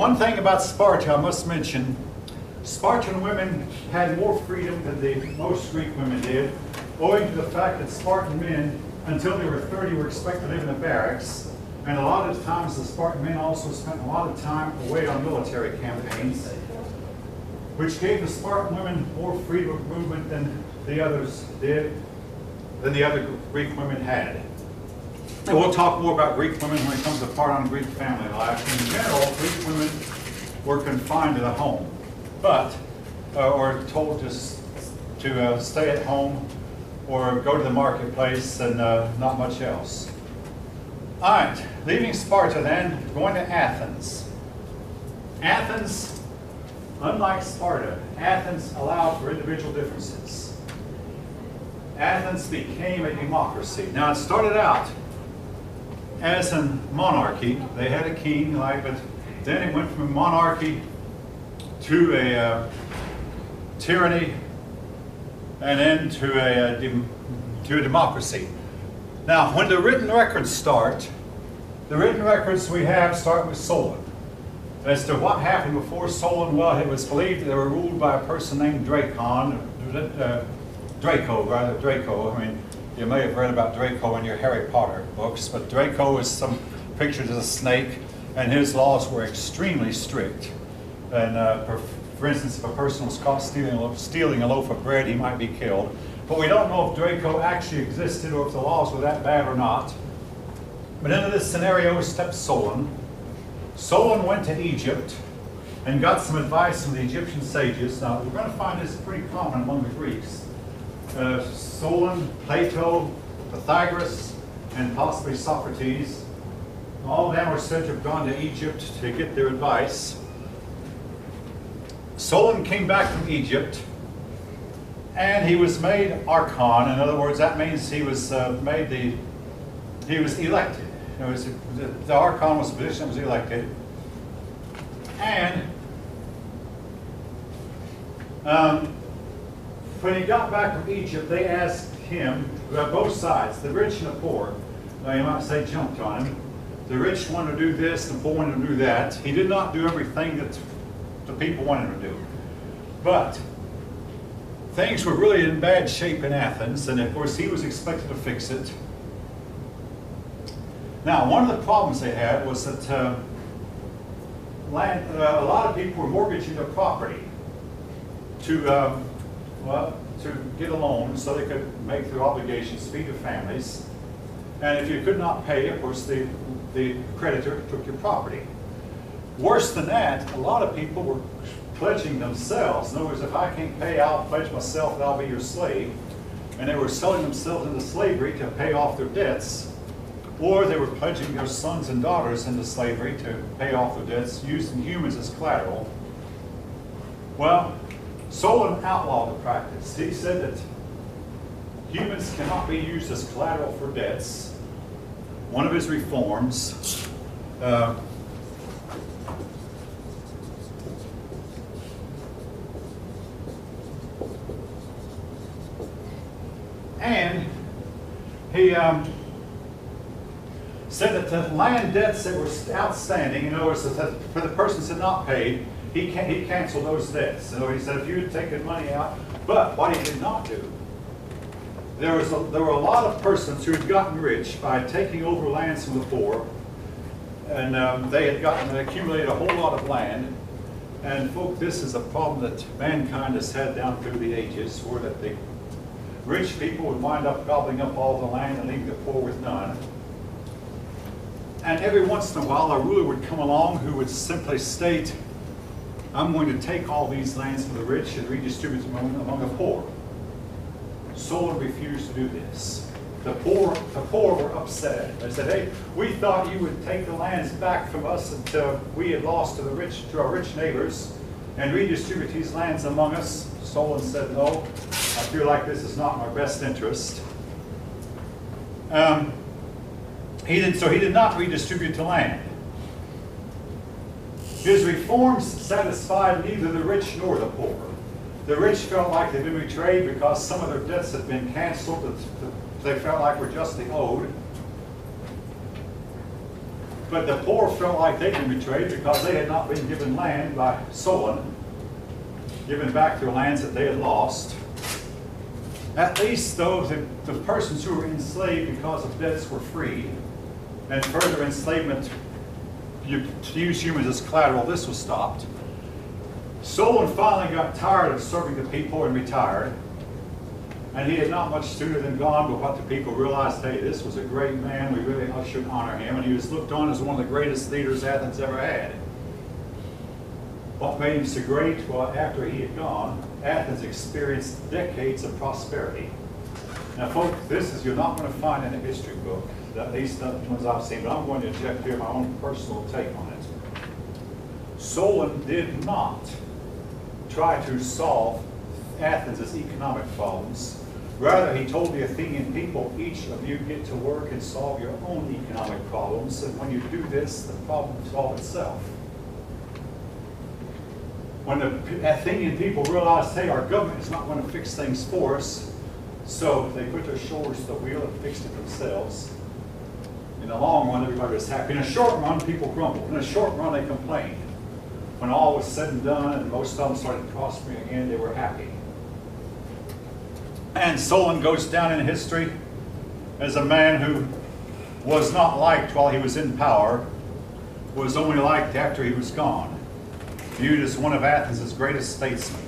one thing about Sparta I must mention, Spartan women had more freedom than most Greek women did, owing to the fact that Spartan men, until they were 30, were expected to live in the barracks. And a lot of times the Spartan men also spent a lot of time away on military campaigns, which gave the Spartan women more freedom of movement than the others did, than the other Greek women had. And we'll talk more about Greek women when it comes to part on Greek family life. In general, Greek women were confined to the home, but or told to stay at home or go to the marketplace and not much else. All right, leaving Sparta then, going to Athens. Athens, unlike Sparta, Athens allowed for individual differences. Athens became a democracy. Now it started out as a monarchy. They had a king, but then it went from a monarchy to a tyranny, and then to a democracy. Now, when the written records start, the written records we have start with Solon. As to what happened before Solon, well, it was believed that they were ruled by a person named Draco. I mean, you may have read about Draco in your Harry Potter books, but Draco is some pictured as a snake, and his laws were extremely strict. And for instance, if a person was caught stealing a loaf of bread, he might be killed. But we don't know if Draco actually existed or if the laws were that bad or not. But into this scenario stepped Solon. Solon went to Egypt and got some advice from the Egyptian sages. Now, we're going to find this pretty common among the Greeks. Solon, Plato, Pythagoras, and possibly Socrates, all of them were said to have gone to Egypt to get their advice. Solon came back from Egypt, and he was made archon. In other words, that means he was elected. The archon was a position that was elected. And when he got back from Egypt, they asked him, both sides, the rich and the poor, you might say jumped on him. The rich wanted to do this, the poor wanted to do that. He did not do everything that the people wanted him to do. But things were really in bad shape in Athens, and of course he was expected to fix it. Now, one of the problems they had was that a lot of people were mortgaging their property to get a loan so they could make their obligations, feed their families. And if you could not pay, of course, the creditor took your property. Worse than that, a lot of people were pledging themselves. In other words, if I can't pay, I'll pledge myself that I'll be your slave. And they were selling themselves into slavery to pay off their debts. Or they were pledging their sons and daughters into slavery to pay off their debts, using humans as collateral. Well, Solon outlawed the practice. He said that humans cannot be used as collateral for debts. One of his reforms and he said that the land debts that were outstanding, in other words, that for the persons that had not paid, he canceled those debts. So he said if you had taken money out, but what he did not do, there were a lot of persons who had gotten rich by taking over lands from the poor, and they had accumulated a whole lot of land. And folks, this is a problem that mankind has had down through the ages, where that the rich people would wind up gobbling up all the land and leave the poor with none. And every once in a while, a ruler would come along who would simply state, I'm going to take all these lands from the rich and redistribute them among the poor. Solon refused to do this. The poor were upset. They said, hey, we thought you would take the lands back from us until we had lost to our rich neighbors and redistribute these lands among us. Solon said, no, I feel like this is not in our best interest. He did not redistribute the land. His reforms satisfied neither the rich nor the poor. The rich felt like they'd been betrayed because some of their debts had been canceled that they felt like were justly owed. But the poor felt like they'd been betrayed because they had not been given land by Solon, given back their lands that they had lost. At least, though, the persons who were enslaved because of debts were freed, and further enslavement to use humans as collateral, this was stopped. Solon finally got tired of serving the people and retired. And he had not much sooner than gone, but what the people realized, hey, this was a great man, we really should honor him, and he was looked on as one of the greatest leaders Athens ever had. What made him so great? Well, after he had gone, Athens experienced decades of prosperity. Now, folks, you're not going to find in a history book, at least not the ones I've seen, but I'm going to inject here my own personal take on it. Solon did not try to solve Athens' economic problems. Rather, he told the Athenian people, each of you get to work and solve your own economic problems, and when you do this, the problem will solve itself. When the Athenian people realized, hey, our government is not going to fix things for us, so they put their shoulders to the wheel and fixed it themselves. In the long run, everybody was happy. In the short run, people grumbled. In the short run, they complained. When all was said and done and most of them started prospering again, they were happy. And Solon goes down in history as a man who was not liked while he was in power, was only liked after he was gone, viewed as one of Athens' greatest statesmen.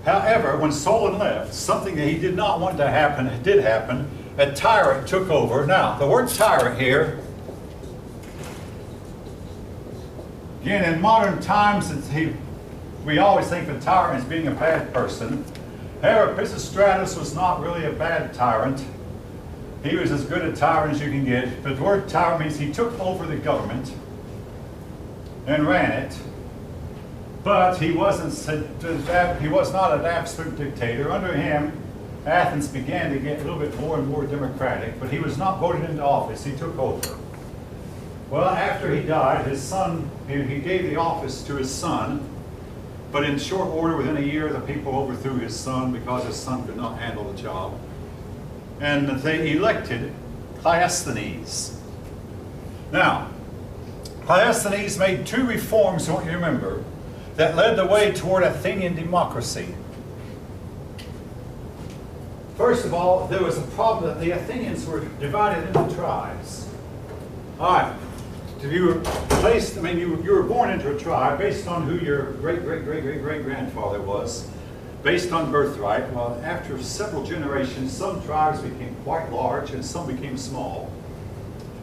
However, when Solon left, something that he did not want to happen did happen. A tyrant took over. Now, the word tyrant here, again, in modern times, we always think of a tyrant as being a bad person. However, Pisistratus was not really a bad tyrant. He was as good a tyrant as you can get. But the word tyrant means he took over the government and ran it. But he was not an absolute dictator. Under him, Athens began to get a little bit more and more democratic, but he was not voted into office. He took over. Well, after he died, his son, he gave the office to his son, but in short order, within a year, the people overthrew his son because his son could not handle the job. And they elected Cleisthenes. Now, Cleisthenes made two reforms, I want you to remember, that led the way toward Athenian democracy. First of all, there was a problem that the Athenians were divided into tribes. All right. You were placed, you were born into a tribe based on who your great-great-great-great-great-grandfather was, based on birthright. Well, after several generations, some tribes became quite large and some became small.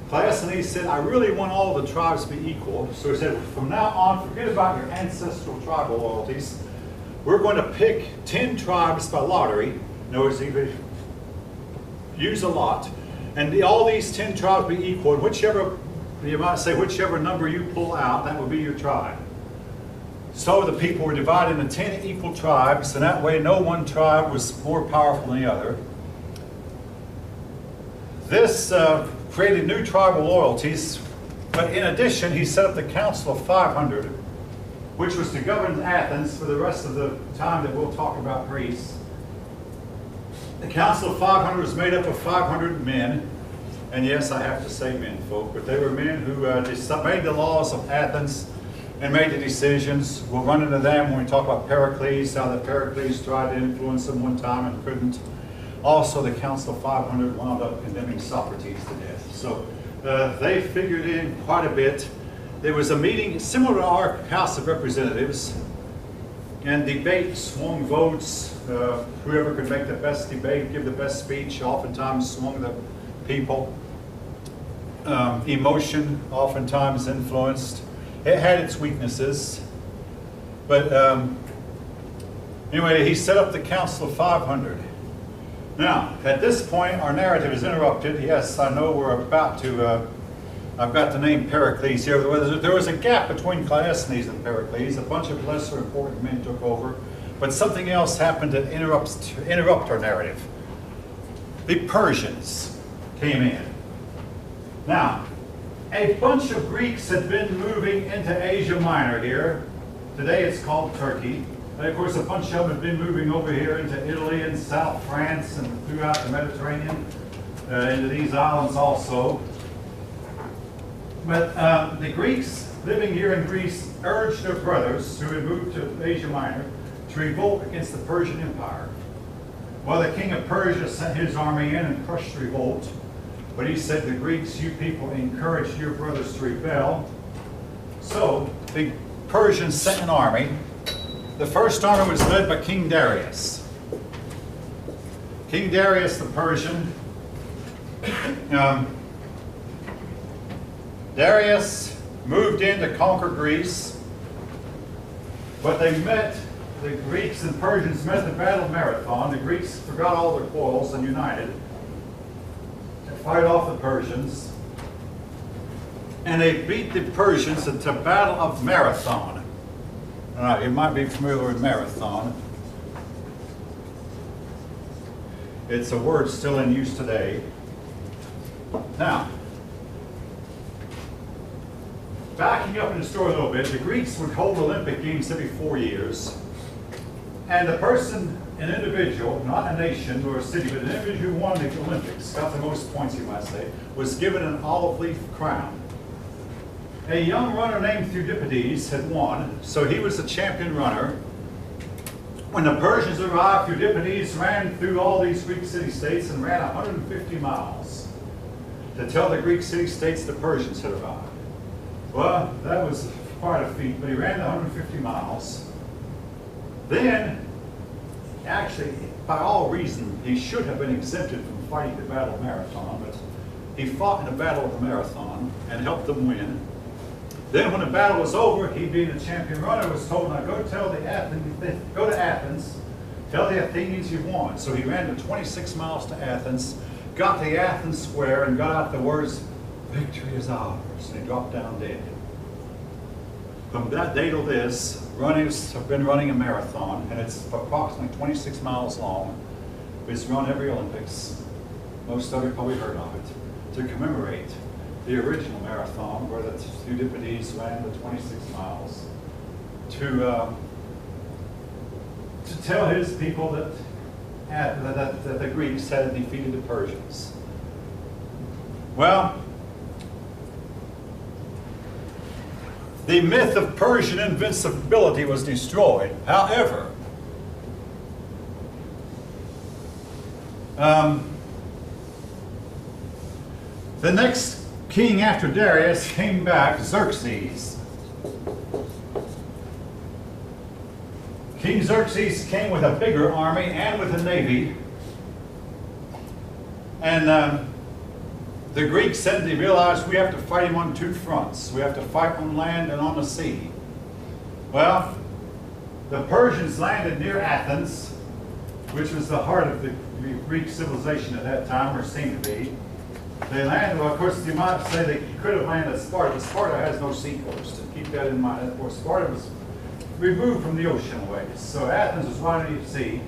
Cleisthenes said, I really want all the tribes to be equal. So he said, from now on, forget about your ancestral tribal loyalties. We're going to pick 10 tribes by lottery. In other words, he would use a lot. And all these 10 tribes be equal. And whichever, you might say, whichever number you pull out, that would be your tribe. So the people were divided into 10 equal tribes, and that way no one tribe was more powerful than the other. This created new tribal loyalties, but in addition, he set up the Council of 500, which was to govern Athens for the rest of the time that we'll talk about Greece. The Council of 500 was made up of 500 men, and yes, I have to say men, folk, but they were men who made the laws of Athens and made the decisions. We'll run into them when we talk about Pericles, how that Pericles tried to influence them one time and couldn't. Also, the Council of 500 wound up condemning Socrates to death. So they figured in quite a bit. There was a meeting similar to our House of Representatives, and debate swung votes. Whoever could make the best debate, give the best speech, oftentimes swung the people. Emotion oftentimes influenced. It had its weaknesses. But anyway, he set up the Council of 500. Now, at this point, our narrative is interrupted. Yes, I know we're about to, I've got the name Pericles here. There was a gap between Cleisthenes and Pericles. A bunch of lesser important men took over. But something else happened to interrupt our narrative. The Persians came in. Now, a bunch of Greeks had been moving into Asia Minor here. Today it's called Turkey. And of course, a bunch of them have been moving over here into Italy and South France and throughout the Mediterranean, into these islands also. But the Greeks living here in Greece urged their brothers who had moved to Asia Minor to revolt against the Persian Empire. Well, the king of Persia sent his army in and crushed the revolt. But he said, the Greeks, you people encouraged your brothers to rebel. So the Persians sent an army. The first army was led by King Darius. King Darius the Persian. Darius moved in to conquer Greece, but the Greeks and Persians met at the Battle of Marathon. The Greeks forgot all their quarrels and united to fight off the Persians. And they beat the Persians at the Battle of Marathon. You might be familiar with Marathon. It's a word still in use today. Now, backing up in the story a little bit, the Greeks would hold Olympic Games every 4 years. And the person, an individual, not a nation or a city, but an individual who won the Olympics, got the most points, you might say, was given an olive leaf crown. A young runner named Thucydides had won, so he was the champion runner. When the Persians arrived, Thucydides ran through all these Greek city-states and ran 150 miles to tell the Greek city-states the Persians had arrived. Well, that was quite a feat, but he ran the 150 miles. Then, actually, by all reason, he should have been exempted from fighting the Battle of Marathon, but he fought in the Battle of the Marathon and helped them win. Then when the battle was over, he being a champion runner was told, now go to Athens, tell the Athenians you won. So he ran the 26 miles to Athens, got to Athens Square and got out the words, victory is ours, and he dropped down dead. From that day till this, runners have been running a marathon, and it's approximately 26 miles long. It's run every Olympics. Most of you probably heard of it, to commemorate the original marathon where the Thucydides ran the 26 miles to tell his people that the Greeks had defeated the Persians. Well, the myth of Persian invincibility was destroyed. However, the next king after Darius came back, Xerxes. King Xerxes came with a bigger army and with a navy. And the Greeks said they realized we have to fight him on two fronts. We have to fight on land and on the sea. Well, the Persians landed near Athens, which was the heart of the Greek civilization at that time, or seemed to be. They landed, well, of course, you might say they could have landed at Sparta, but Sparta has no seacoast. And keep that in mind. Of course, Sparta was removed from the ocean ways. So Athens was right on the sea.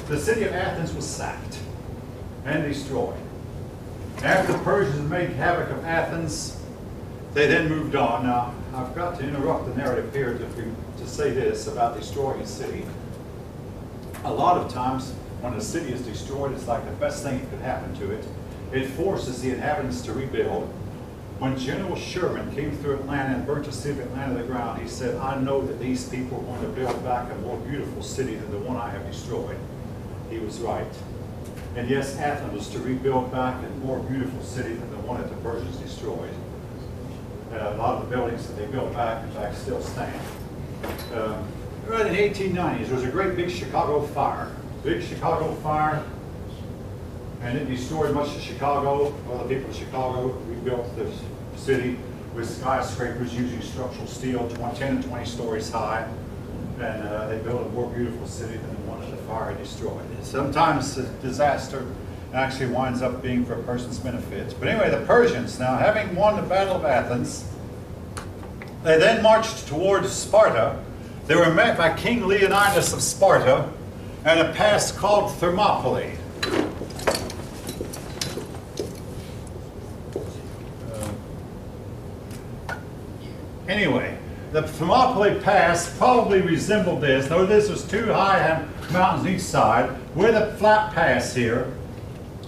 The city of Athens was sacked and destroyed. After the Persians had made havoc of Athens, they then moved on. Now, I've got to interrupt the narrative here to say this about destroying a city. A lot of times, when a city is destroyed, it's like the best thing that could happen to it. It forces the inhabitants to rebuild. When General Sherman came through Atlanta and burnt the city of Atlanta to the ground, he said, I know that these people are going to build back a more beautiful city than the one I have destroyed. He was right. And yes, Athens was to rebuild back a more beautiful city than the one that the Persians destroyed. A lot of the buildings that they built back, in fact, still stand. Right in the 1890s, there was a great big Chicago fire. Big Chicago fire, and it destroyed much of Chicago. Well, the people of Chicago rebuilt the city with skyscrapers using structural steel, 10 and 20 stories high. And they built a more beautiful city than the one that the fire destroyed. Sometimes a disaster actually winds up being for a person's benefit. But anyway, the Persians, now having won the Battle of Athens, they then marched towards Sparta. They were met by King Leonidas of Sparta at a pass called Thermopylae. Anyway, the Thermopylae Pass probably resembled this, though this was two high mountains each side. With a flat pass here,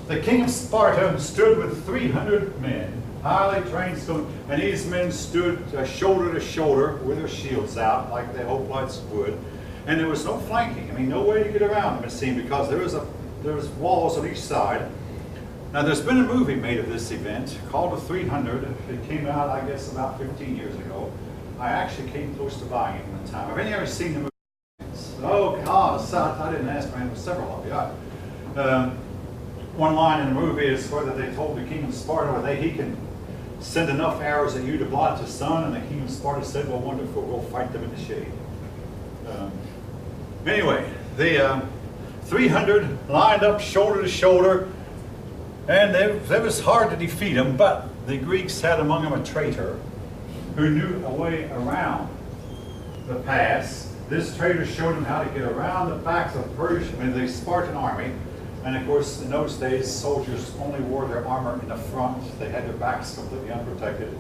the king of Sparta stood with 300 men highly trained stone, and these men stood shoulder to shoulder with their shields out like the hoplites would, and there was no flanking. I mean, no way to get around them, it seemed, because there was walls on each side. Now, there's been a movie made of this event called The 300. It came out, I guess, about 15 years ago. I actually came close to buying it one time. Have any ever seen the movie? Oh, God, I didn't ask, man. There were several of you. One line in the movie is whether they told the king of Sparta whether he can send enough arrows at you to blot the sun, and the king of Sparta said, well, wonderful, we'll fight them in the shade. Anyway, the 300 lined up shoulder to shoulder, and it was hard to defeat them, but the Greeks had among them a traitor who knew a way around the pass. This traitor showed them how to get around the backs of the Spartan army. And of course, in those days, soldiers only wore their armor in the front. They had their backs completely unprotected.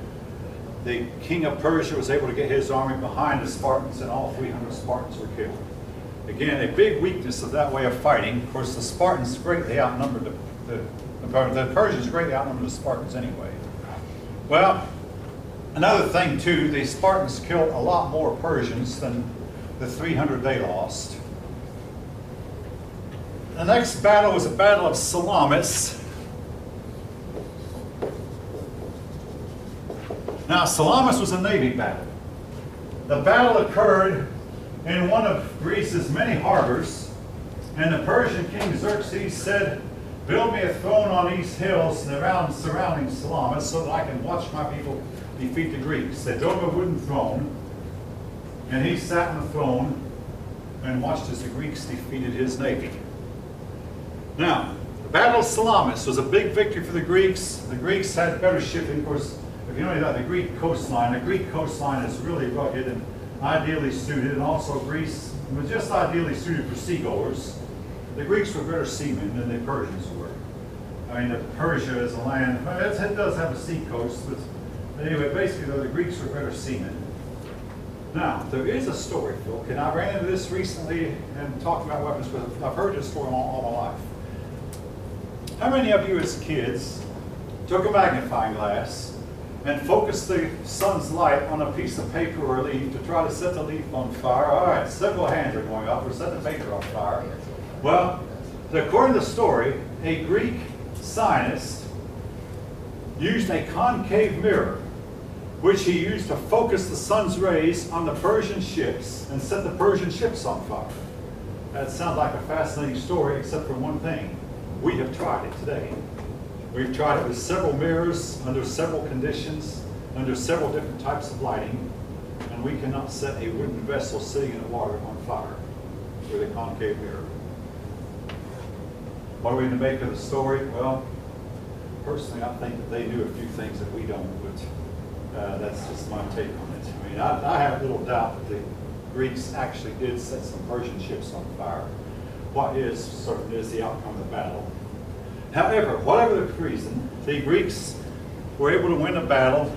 The king of Persia was able to get his army behind the Spartans, and all 300 Spartans were killed. Again, a big weakness of that way of fighting. Of course, the Spartans greatly outnumbered the Persians greatly outnumbered the Spartans anyway. Well, another thing too, the Spartans killed a lot more Persians than the 300 they lost. The next battle was the Battle of Salamis. Now, Salamis was a navy battle. The battle occurred in one of Greece's many harbors, and the Persian king Xerxes said, build me a throne on these hills around surrounding Salamis so that I can watch my people defeat the Greeks. They built him a wooden throne, and he sat on the throne and watched as the Greeks defeated his navy. Now, the Battle of Salamis was a big victory for the Greeks. The Greeks had better shipping. Of course, if you know that, the Greek coastline is really rugged and ideally suited, and also Greece was just ideally suited for seagoers. The Greeks were better seamen than the Persians were. I mean, Persia is a land, it does have a sea coast, but anyway, basically, though, the Greeks were better seamen. Now, there is a story, Phil, and I ran into this recently and talked about weapons, but I've heard this story all my life. How many of you as kids took a magnifying glass and focused the sun's light on a piece of paper or a leaf to try to set the leaf on fire? All right, several hands are going up. We're setting the paper on fire. Well, according to the story, a Greek scientist used a concave mirror, which he used to focus the sun's rays on the Persian ships and set the Persian ships on fire. That sounds like a fascinating story, except for one thing. We have tried it today. We've tried it with several mirrors, under several conditions, under several different types of lighting, and we cannot set a wooden vessel sitting in the water on fire with a concave mirror. What are we to make of the story? Well, personally, I think that they knew a few things that we don't, but that's just my take on it. I mean, I have little doubt that the Greeks actually did set some Persian ships on fire. What is certain is the outcome of the battle. However, whatever the reason, the Greeks were able to win a battle.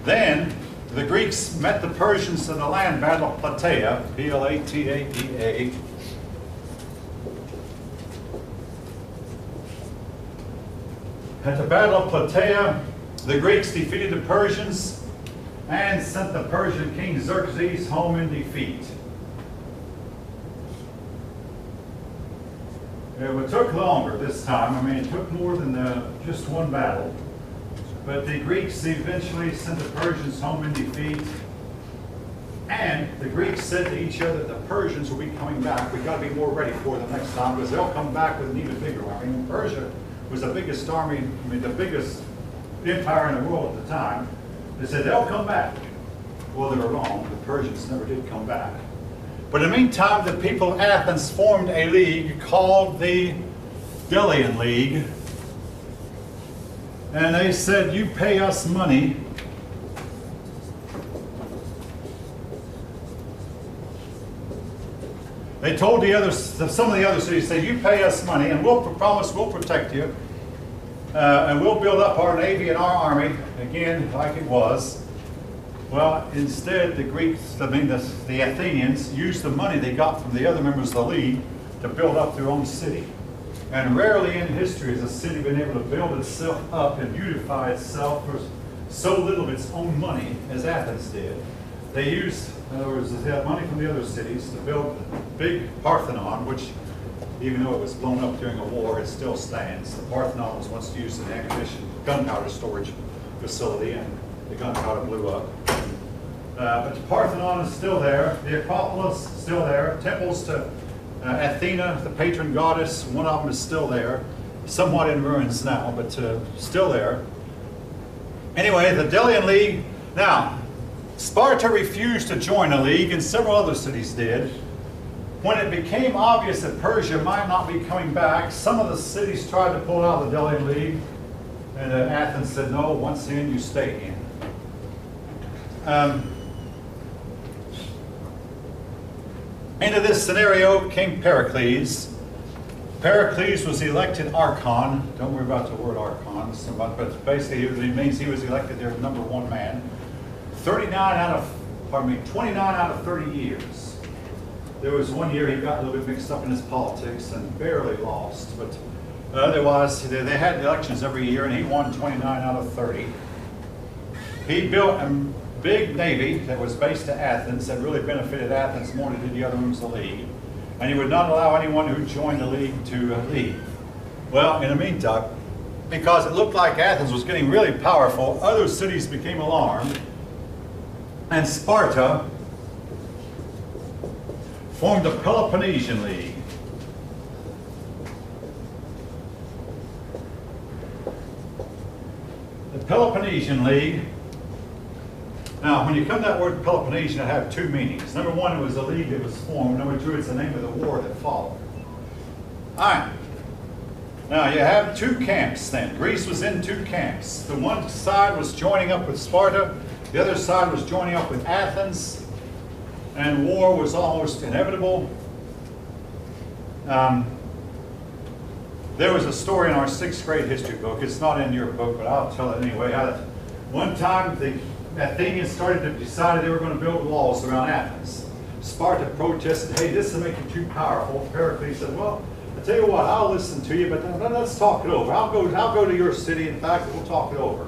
Then the Greeks met the Persians in the land battle of Plataea, Plataea. At the Battle of Plataea, the Greeks defeated the Persians and sent the Persian king Xerxes home in defeat. It took longer this time. I mean, it took more than just one battle. But the Greeks eventually sent the Persians home in defeat. And the Greeks said to each other that the Persians will be coming back. We've got to be more ready for them next time, because they'll come back with an even bigger army. I mean, Persia was the biggest army, I mean, the biggest empire in the world at the time. They said they'll come back. Well, they were wrong. The Persians never did come back. But in the meantime, the people of Athens formed a league called the Delian League. And they said, you pay us money They told some of the other cities, say, you pay us money and we'll promise we'll protect you. And we'll build up our navy and our army, again, like it was. Well, instead, the Greeks, the Athenians, used the money they got from the other members of the league to build up their own city. And rarely in history has a city been able to build itself up and beautify itself for so little of its own money as Athens did. They used, in other words, they had money from the other cities to build the big Parthenon, which, even though it was blown up during a war, it still stands. The Parthenon was once used as an ammunition gunpowder storage facility, and the gunpowder blew up. But the Parthenon is still there. The Acropolis is still there. Temples to Athena, the patron goddess, one of them is still there. Somewhat in ruins now, but still there. Anyway, the Delian League. Now, Sparta refused to join the league, and several other cities did. When it became obvious that Persia might not be coming back, some of the cities tried to pull out of the Delian League, and Athens said, no, once in, you stay in. Into this scenario came Pericles. Pericles was elected Archon. Don't worry about the word Archon, but basically it means he was elected their number one man. 29 out of 30 years. There was one year he got a little bit mixed up in his politics and barely lost, but otherwise they had elections every year and he won 29 out of 30. He built a big navy that was based at Athens that really benefited Athens more than did the other rooms of the league. And he would not allow anyone who joined the league to leave. Well, in the meantime, because it looked like Athens was getting really powerful, other cities became alarmed, and Sparta formed the Peloponnesian League. The Peloponnesian League. Now, when you come to that word Peloponnesian, it had two meanings. Number one, it was a league that was formed. Number two, it's the name of the war that followed. All right. Now, you have two camps then. Greece was in two camps. The one side was joining up with Sparta. The other side was joining up with Athens. And war was almost inevitable. There was a story in our 6th grade history book. It's not in your book, but I'll tell it anyway. One time, the Athenians started to decide they were going to build walls around Athens. Sparta protested, hey, this will make you too powerful. Pericles said, well, I tell you what, I'll listen to you, but let's talk it over. I'll go to your city. In fact, we'll talk it over.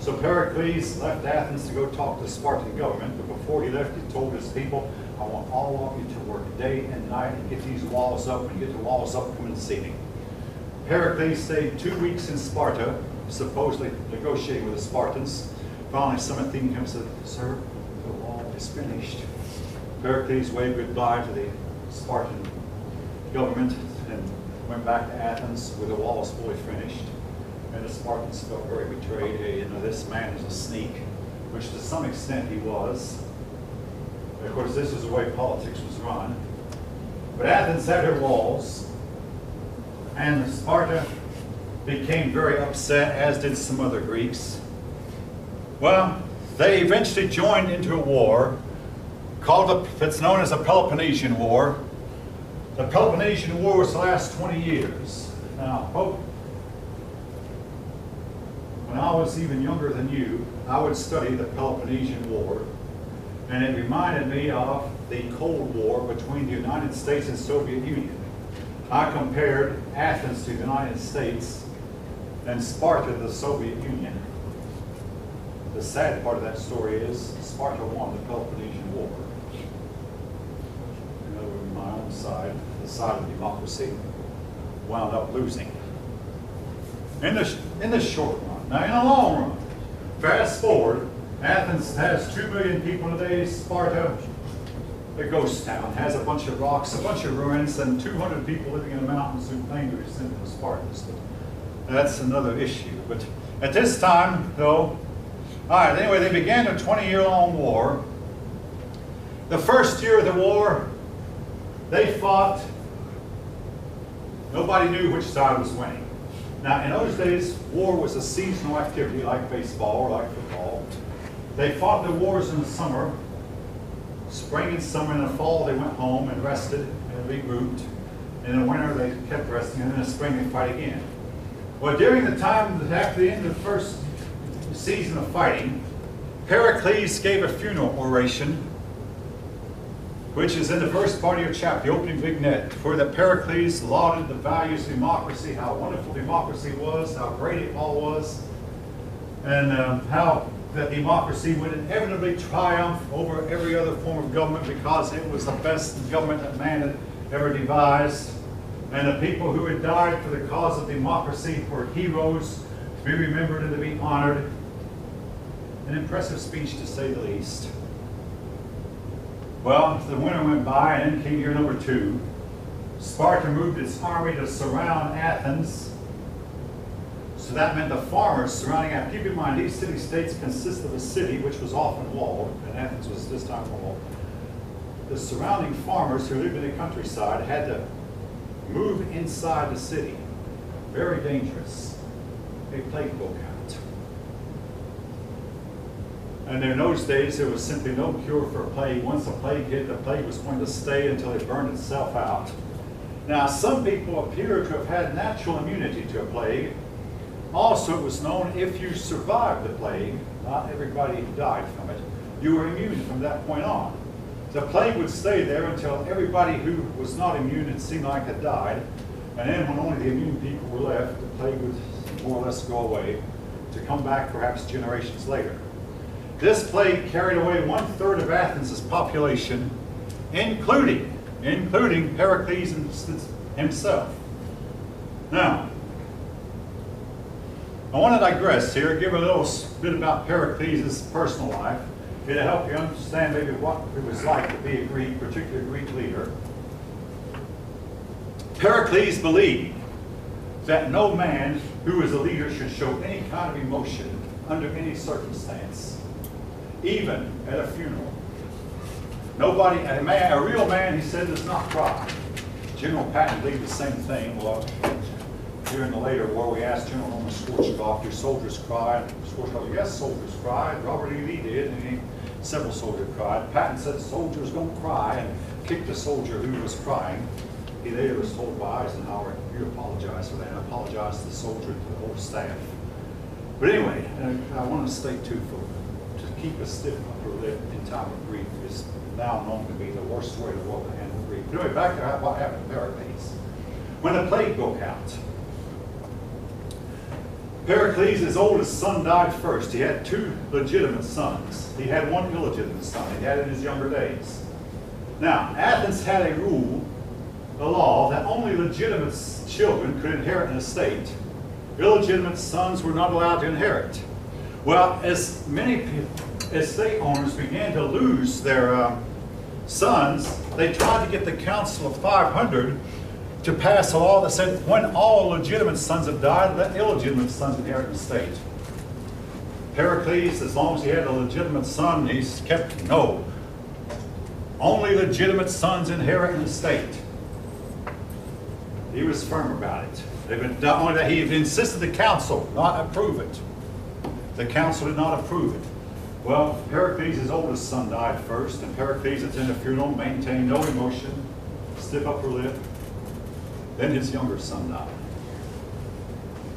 So Pericles left Athens to go talk to the Spartan government, but before he left, he told his people, I want all of you to work day and night and get these walls up. When you get the walls up, come and see me. Pericles stayed 2 weeks in Sparta, supposedly negotiating with the Spartans. Finally, some Athenian comes and said, sir, the wall is finished. Pericles waved goodbye to the Spartan government and went back to Athens with the walls fully finished. And the Spartans felt very betrayed. Hey, you know, this man is a sneak, which to some extent he was. Of course, this is the way politics was run. But Athens had her walls, and Sparta became very upset, as did some other Greeks. Well, they eventually joined into a war that's known as the Peloponnesian War. The Peloponnesian War was to last 20 years. Now, when I was even younger than you, I would study the Peloponnesian War, and it reminded me of the Cold War between the United States and Soviet Union. I compared Athens to the United States and Sparta to the Soviet Union. The sad part of that story is Sparta won the Peloponnesian War. In other words, my own side, the side of democracy, wound up losing. In the short run. Now, in the long run, fast forward, Athens has 2 million people today. Sparta, a ghost town, has a bunch of rocks, a bunch of ruins, and 200 people living in the mountains who claim to be descended from Spartans. But that's another issue. But at this time, though, all right, anyway, they began a 20-year-long war. The first year of the war, they fought. Nobody knew which side was winning. Now, in those days, war was a seasonal activity like baseball or like football. They fought the wars in the summer. Spring and summer. In the fall, they went home and rested and regrouped. In the winter, they kept resting, and in the spring, they fight again. Well, during the time after the end of the first season of fighting, Pericles gave a funeral oration which is in the first part of your chapter, the opening vignette, where the Pericles lauded the values of democracy, how wonderful democracy was, how great it all was, and how that democracy would inevitably triumph over every other form of government because it was the best government that man had ever devised. And the people who had died for the cause of democracy were heroes to be remembered and to be honored. An impressive speech, to say the least. Well, the winter went by, and then came year number 2. Sparta moved its army to surround Athens. So that meant the farmers surrounding Athens. Keep in mind, these city-states consist of a city which was often walled, and Athens was this time walled. The surrounding farmers who lived in the countryside had to move inside the city. Very dangerous. A plague broke out. And in those days, there was simply no cure for a plague. Once a plague hit, the plague was going to stay until it burned itself out. Now, some people appear to have had natural immunity to a plague. Also, it was known if you survived the plague, not everybody died from it, you were immune from that point on. The plague would stay there until everybody who was not immune, it seemed like, had died. And then when only the immune people were left, the plague would more or less go away, to come back perhaps generations later. This plague carried away 1/3 of Athens' population, including Pericles himself. Now, I want to digress here, give a little bit about Pericles' personal life. It'll help you understand maybe what it was like to be a Greek, particularly a Greek leader. Pericles believed that no man who is a leader should show any kind of emotion under any circumstance, even at a funeral. Nobody, a real man, he said, does not cry. General Patton believed the same thing. Well, during the later war, we asked General Norman Schwarzkopf, "Do soldiers cry?" Schwarzkopf said, "Yes, soldiers cried." Robert E. Lee did, and several soldiers cried. Patton said, "Soldiers don't cry," and kicked the soldier who was crying. He later was told by Eisenhower, "You apologize for that," and apologized to the soldier and to the whole staff. But anyway, I want to state too, to keep a stiff upper lip in time of grief is now known to be the worst way to world to handle grief. But anyway, back to what happened to Pericles. When the plague broke out, Pericles, his oldest son, died first. He had 2 legitimate sons. He had 1 illegitimate son. He had it in his younger days. Now, Athens had a rule, a law, that only legitimate children could inherit an estate. Illegitimate sons were not allowed to inherit. Well, as many estate owners began to lose their sons, they tried to get the Council of 500 to pass a law that said when all legitimate sons have died, let illegitimate sons inherit an estate. Pericles, as long as he had a legitimate son, he's kept no. Only legitimate sons inherit an estate. He was firm about it. Not only that, he insisted the council not approve it. The council did not approve it. Well, Pericles, his oldest son, died first, and Pericles attended the funeral, maintained no emotion, stiff upper lip. Then his younger son died.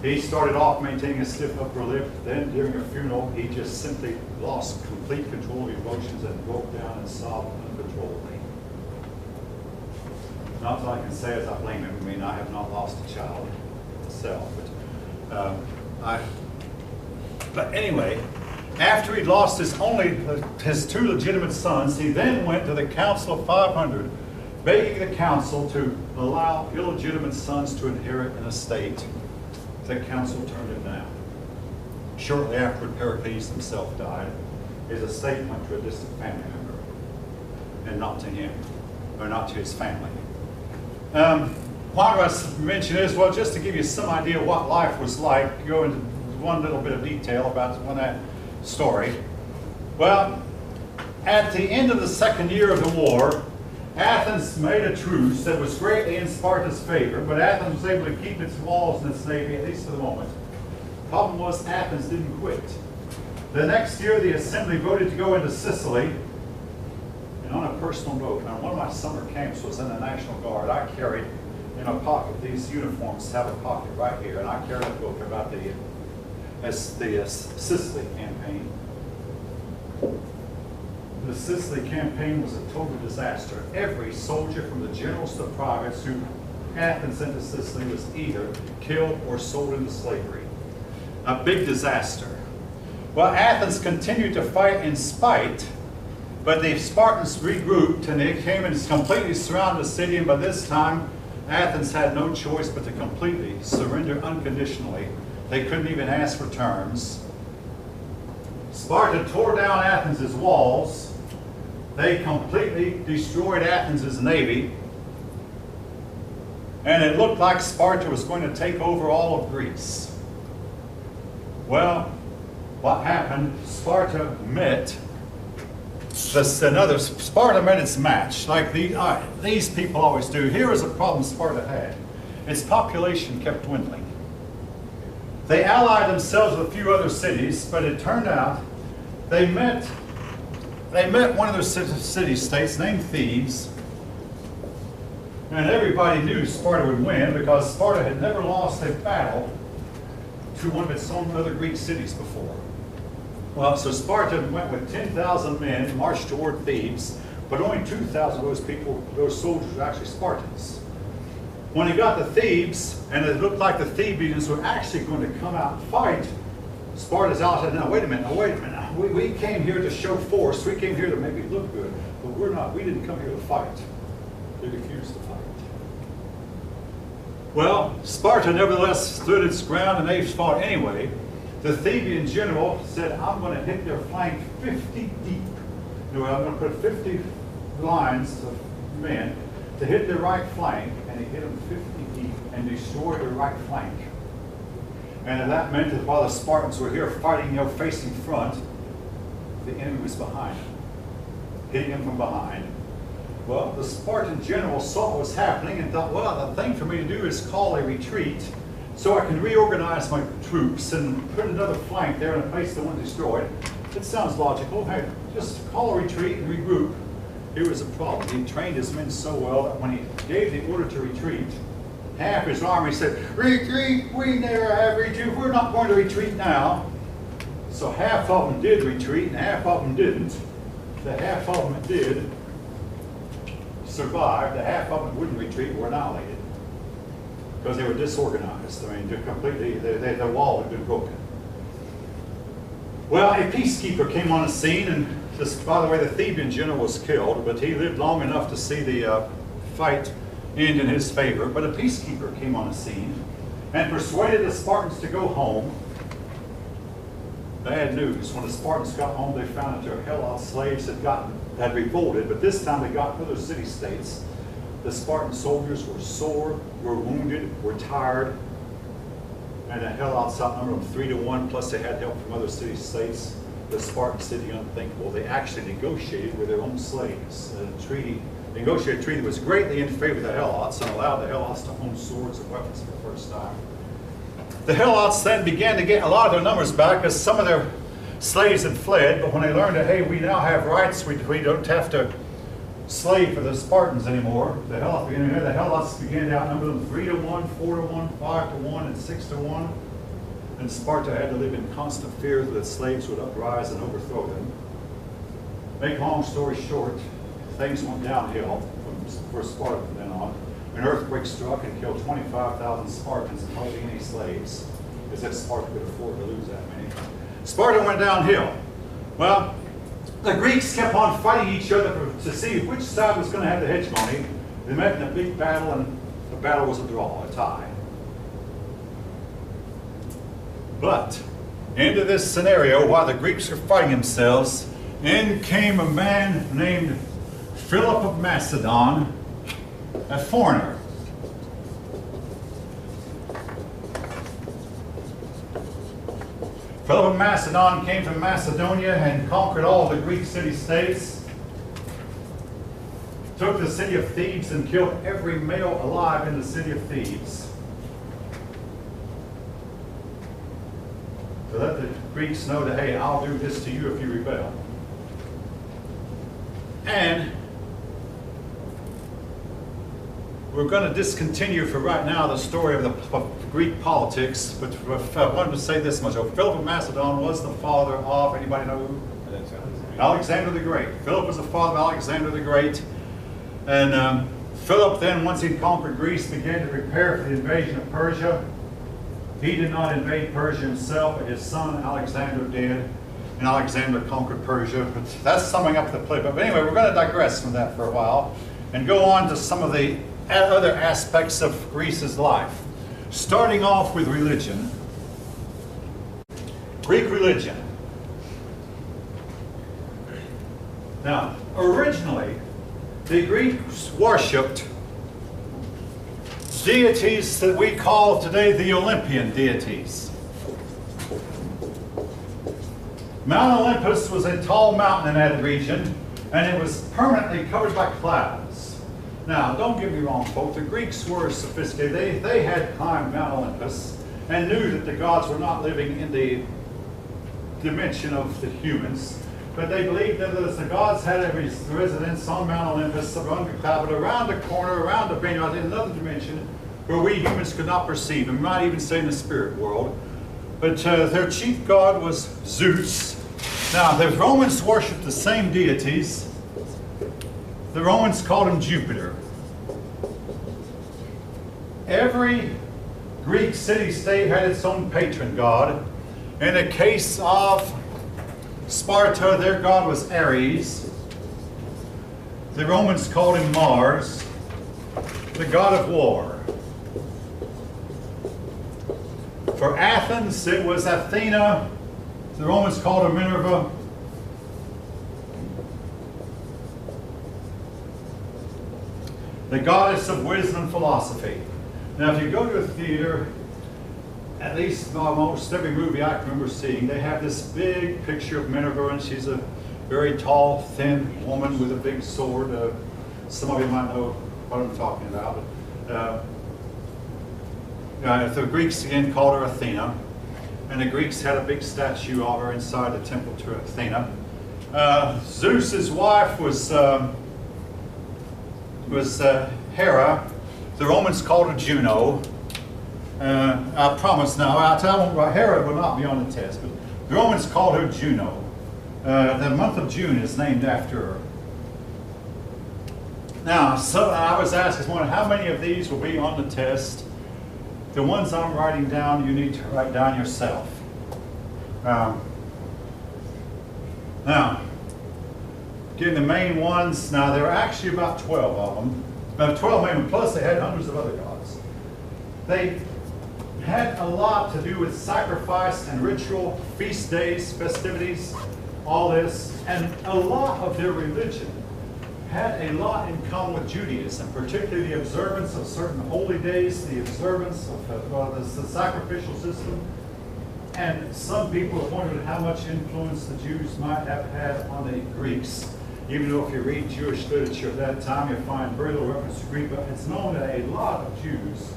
He started off maintaining a stiff upper lip. Then during a funeral, he just simply lost complete control of emotions and broke down and sobbed uncontrollably. Not that I can say as I blame him. I mean, I have not lost a child myself. But anyway, after he'd lost his 2 legitimate sons, he then went to the Council of 500, begging the council to allow illegitimate sons to inherit an estate. The council turned him down. Shortly after Pericles himself died, his estate went to a distant family member, and not to him, or not to his family. Why do I mention this? Well, just to give you some idea of what life was like, go into one little bit of detail about that story. Well, at the end of the 2nd year of the war, Athens made a truce that was greatly in Sparta's favor, but Athens was able to keep its walls and its navy, at least for the moment. The problem was Athens didn't quit. The next year, the assembly voted to go into Sicily. And on a personal note, now one of my summer camps was in the National Guard. I carried in a pocket, these uniforms have a pocket right here, and I carried a book about the Sicily campaign. the Sicily campaign was a total disaster. Every soldier, from the generals to the privates who Athens sent to Sicily, was either killed or sold into slavery. A big disaster. Well, Athens continued to fight in spite, but the Spartans regrouped and they came and completely surrounded the city, and by this time, Athens had no choice but to completely surrender unconditionally. They couldn't even ask for terms. Sparta tore down Athens' walls. They completely destroyed Athens' navy. And it looked like Sparta was going to take over all of Greece. Well, what happened? Sparta met its match, like these people always do. Here is a problem Sparta had. Its population kept dwindling. They allied themselves with a few other cities, but it turned out they met one of their city-states named Thebes, and everybody knew Sparta would win because Sparta had never lost a battle to one of its own other Greek cities before. Well, so Sparta went with 10,000 men, marched toward Thebes, but only 2,000 of those soldiers were actually Spartans. When he got to Thebes, and it looked like the Thebans were actually going to come out and fight, Sparta's out said, "No, wait a minute, we came here to show force, we came here to make it look good, but we didn't come here to fight." They refused to fight. Well, Sparta nevertheless stood its ground and they fought anyway. The Theban general said, "I'm going to hit their flank 50 deep. I'm going to put 50 lines of men to hit their right flank," and he hit them 50 deep and destroyed their right flank. And that meant that while the Spartans were here fighting, facing front, the enemy was behind them, hitting them from behind. Well, the Spartan general saw what was happening and thought, well, the thing for me to do is call a retreat so I can reorganize my troops and put another flank there and place the one destroyed. It sounds logical. Hey, just call a retreat and regroup. Here was a problem. He trained his men so well that when he gave the order to retreat, half his army said, "Retreat, we never have retreat, we're not going to retreat now." So half of them did retreat and half of them didn't. The half of them that did survived, the half of them that wouldn't retreat were annihilated because they were disorganized. I mean, the wall had been broken. Well, a peacekeeper came on the scene, and by the way, the Theban general was killed, but he lived long enough to see the fight end in his favor. But a peacekeeper came on the scene and persuaded the Spartans to go home. Bad news. When the Spartans got home, they found that their Helot slaves had revolted, but this time they got other city-states. The Spartan soldiers were sore, were wounded, were tired, and the Helots outnumbered them 3-1, plus they had help from other city-states. The Spartans did the unthinkable. They actually negotiated with their own slaves. The negotiated treaty was greatly in favor of the Helots and allowed the Helots to own swords and weapons for the first time. The Helots then began to get a lot of their numbers back because some of their slaves had fled, but when they learned that, hey, we now have rights, we don't have to slave for the Spartans anymore, the Helots began to outnumber them 3-1, 4-1, 5-1, and 6-1. And Sparta had to live in constant fear that slaves would uprise and overthrow them. Make a long story short, things went downhill for Sparta from then on. An earthquake struck and killed 25,000 Spartans and hardly any slaves, as if Sparta could afford to lose that many. Sparta went downhill. Well, the Greeks kept on fighting each other to see which side was going to have the hegemony. They met in a big battle, and the battle was a draw, a tie. But into this scenario, while the Greeks were fighting themselves, in came a man named Philip of Macedon, a foreigner. Philip of Macedon came from Macedonia and conquered all the Greek city-states, took the city of Thebes and killed every male alive in the city of Thebes. To let the Greeks know that, hey, I'll do this to you if you rebel. And we're going to discontinue for right now the story of Greek politics, but I wanted to say this much. Philip of Macedon was the father of, anybody know who? Alexander the Great. Philip was the father of Alexander the Great. And Philip then, once he'd conquered Greece, began to prepare for the invasion of Persia. He did not invade Persia himself, but his son Alexander did. And Alexander conquered Persia. But that's summing up the play. But anyway, we're going to digress from that for a while and go on to some of the other aspects of Greece's life. Starting off with religion. Greek religion. Now, originally, the Greeks worshipped deities that we call today the Olympian deities. Mount Olympus was a tall mountain in that region, and it was permanently covered by clouds. Now, don't get me wrong, folks, the Greeks were sophisticated. They had climbed Mount Olympus and knew that the gods were not living in the dimension of the humans, but they believed that the gods had a residence on Mount Olympus, around the cloud, but around the corner, around the vineyard, in another dimension where we humans could not perceive, and might even say in the spirit world. But their chief god was Zeus. Now, the Romans worshipped the same deities. The Romans called him Jupiter. Every Greek city-state had its own patron god. In the case of Sparta, their god was Ares. The Romans called him Mars, the god of war. For Athens, it was Athena. The Romans called her Minerva. The goddess of wisdom and philosophy. Now, if you go to a theater, at least almost every movie I can remember seeing, they have this big picture of Minerva, and she's a very tall, thin woman with a big sword. Some of you might know what I'm talking about. The Greeks again called her Athena, and the Greeks had a big statue of her inside the temple to Athena. Zeus's wife was Hera. The Romans called her Juno. I promise now, Hera will not be on the test, but the Romans called her Juno. The month of June is named after her. Now, so I was asked this morning, how many of these will be on the test? The ones I'm writing down, you need to write down yourself. Now, again, the main ones, now there are actually about 12 of them. 12 main ones, plus they had hundreds of other gods. They had a lot to do with sacrifice and ritual, feast days, festivities, all this, and a lot of their religion had a lot in common with Judaism, particularly the observance of certain holy days, the observance of the sacrificial system. And some people have wondered how much influence the Jews might have had on the Greeks. Even though if you read Jewish literature at that time, you'll find very little reference to Greek, but it's known that a lot of Jews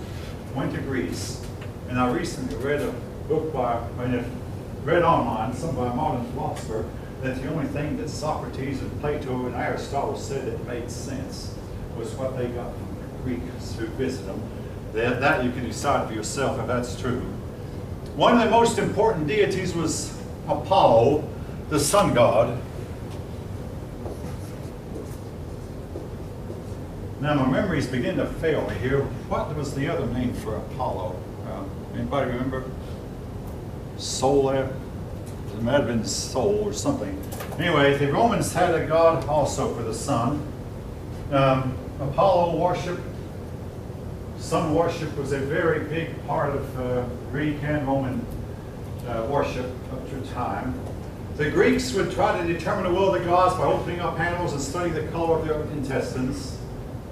went to Greece. And I recently read a book read online, some by a modern philosopher, that the only thing that Socrates and Plato and Aristotle said that made sense was what they got from the Greeks who visited them. That you can decide for yourself if that's true. One of the most important deities was Apollo, the sun god. Now my memories begin to fail me here. What was the other name for Apollo? Anybody remember? Sol. It might have been Sol or something. Anyway, the Romans had a god also for the sun. Apollo worship, sun worship was a very big part of Greek and Roman worship up to time. The Greeks would try to determine the will of the gods by opening up animals and studying the color of their intestines,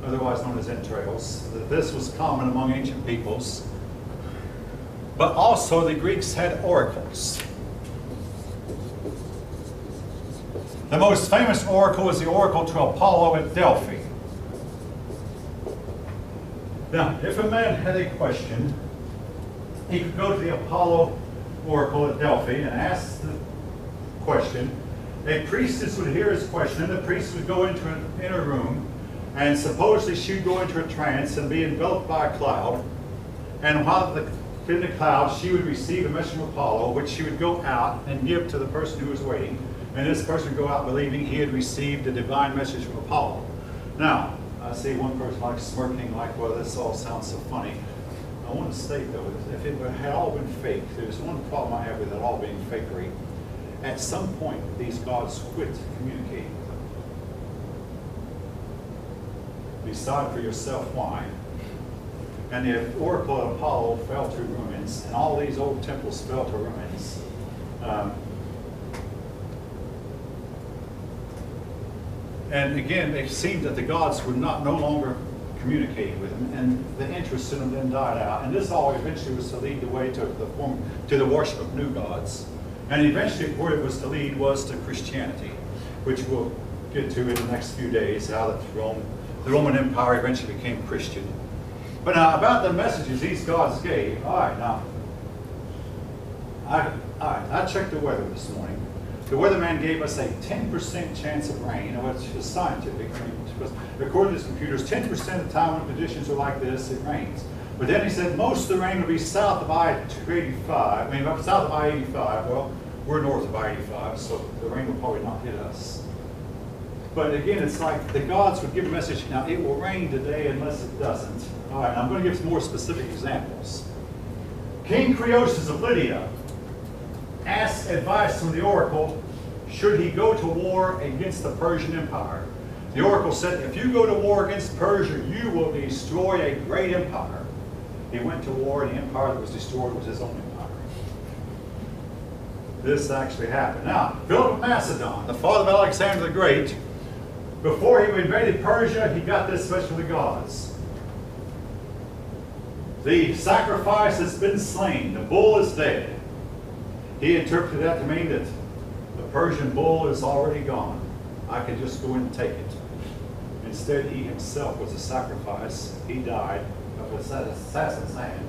otherwise known as entrails. This was common among ancient peoples. But also the Greeks had oracles. The most famous oracle was the oracle to Apollo at Delphi. Now, if a man had a question, he could go to the Apollo oracle at Delphi and ask the question. A priestess would hear his question, and the priest would go into an inner room, and supposedly she'd go into a trance and be enveloped by a cloud. And while in the cloud, she would receive a message from Apollo, which she would go out and give to the person who was waiting. And this person would go out believing he had received a divine message from Apollo. Now, I see one person like smirking like, well, this all sounds so funny. I want to state, though, if it had all been fake, there's one problem I have with it all being fakery. At some point, these gods quit communicating with them. Decide for yourself why. And the oracle of Apollo fell to ruins, and all these old temples fell to ruins. And again, it seemed that the gods were no longer communicating with them, and the interest in them then died out. And this all eventually was to lead the way to the worship of new gods. And eventually, where it was to lead was to Christianity, which we'll get to in the next few days, how the Roman Empire eventually became Christian. But now, about the messages these gods gave, I checked the weather this morning. The weatherman gave us a 10% chance of rain, which is scientific. Because according to his computers, 10% of the time when conditions are like this, it rains. But then he said most of the rain will be south of I-285. South of I-85. Well, we're north of I-85, so the rain will probably not hit us. But again, it's like the gods would give a message, now it will rain today unless it doesn't. All right, I'm going to give some more specific examples. King Croesus of Lydia asked advice from the oracle, should he go to war against the Persian Empire? The oracle said, if you go to war against Persia, you will destroy a great empire. He went to war, and the empire that was destroyed was his own empire. This actually happened. Now, Philip of Macedon, the father of Alexander the Great, before he invaded Persia, he got this message from the gods. The sacrifice has been slain. The bull is dead. He interpreted that to mean that the Persian bull is already gone. I can just go in and take it. Instead, he himself was a sacrifice. He died of an assassin's hand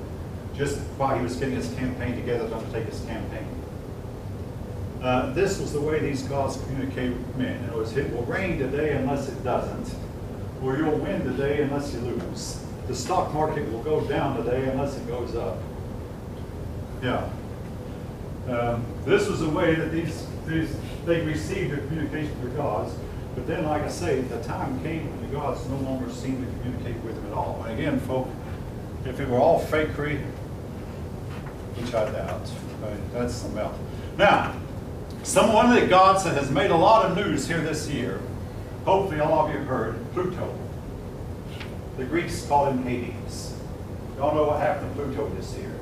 just while he was getting his campaign together to undertake his campaign. This was the way these gods communicated with men. It was, it will rain today unless it doesn't, or you'll win today unless you lose. The stock market will go down today unless it goes up. Yeah. This was the way that they received their communication from the gods. But then, like I say, the time came when the gods no longer seemed to communicate with them at all. And again, folk, if it were all fakery, which I doubt, that's something else. Now, one of the gods that has made a lot of news here this year, hopefully all of you have heard, Pluto. The Greeks called him Hades. Y'all know what happened to Pluto this year.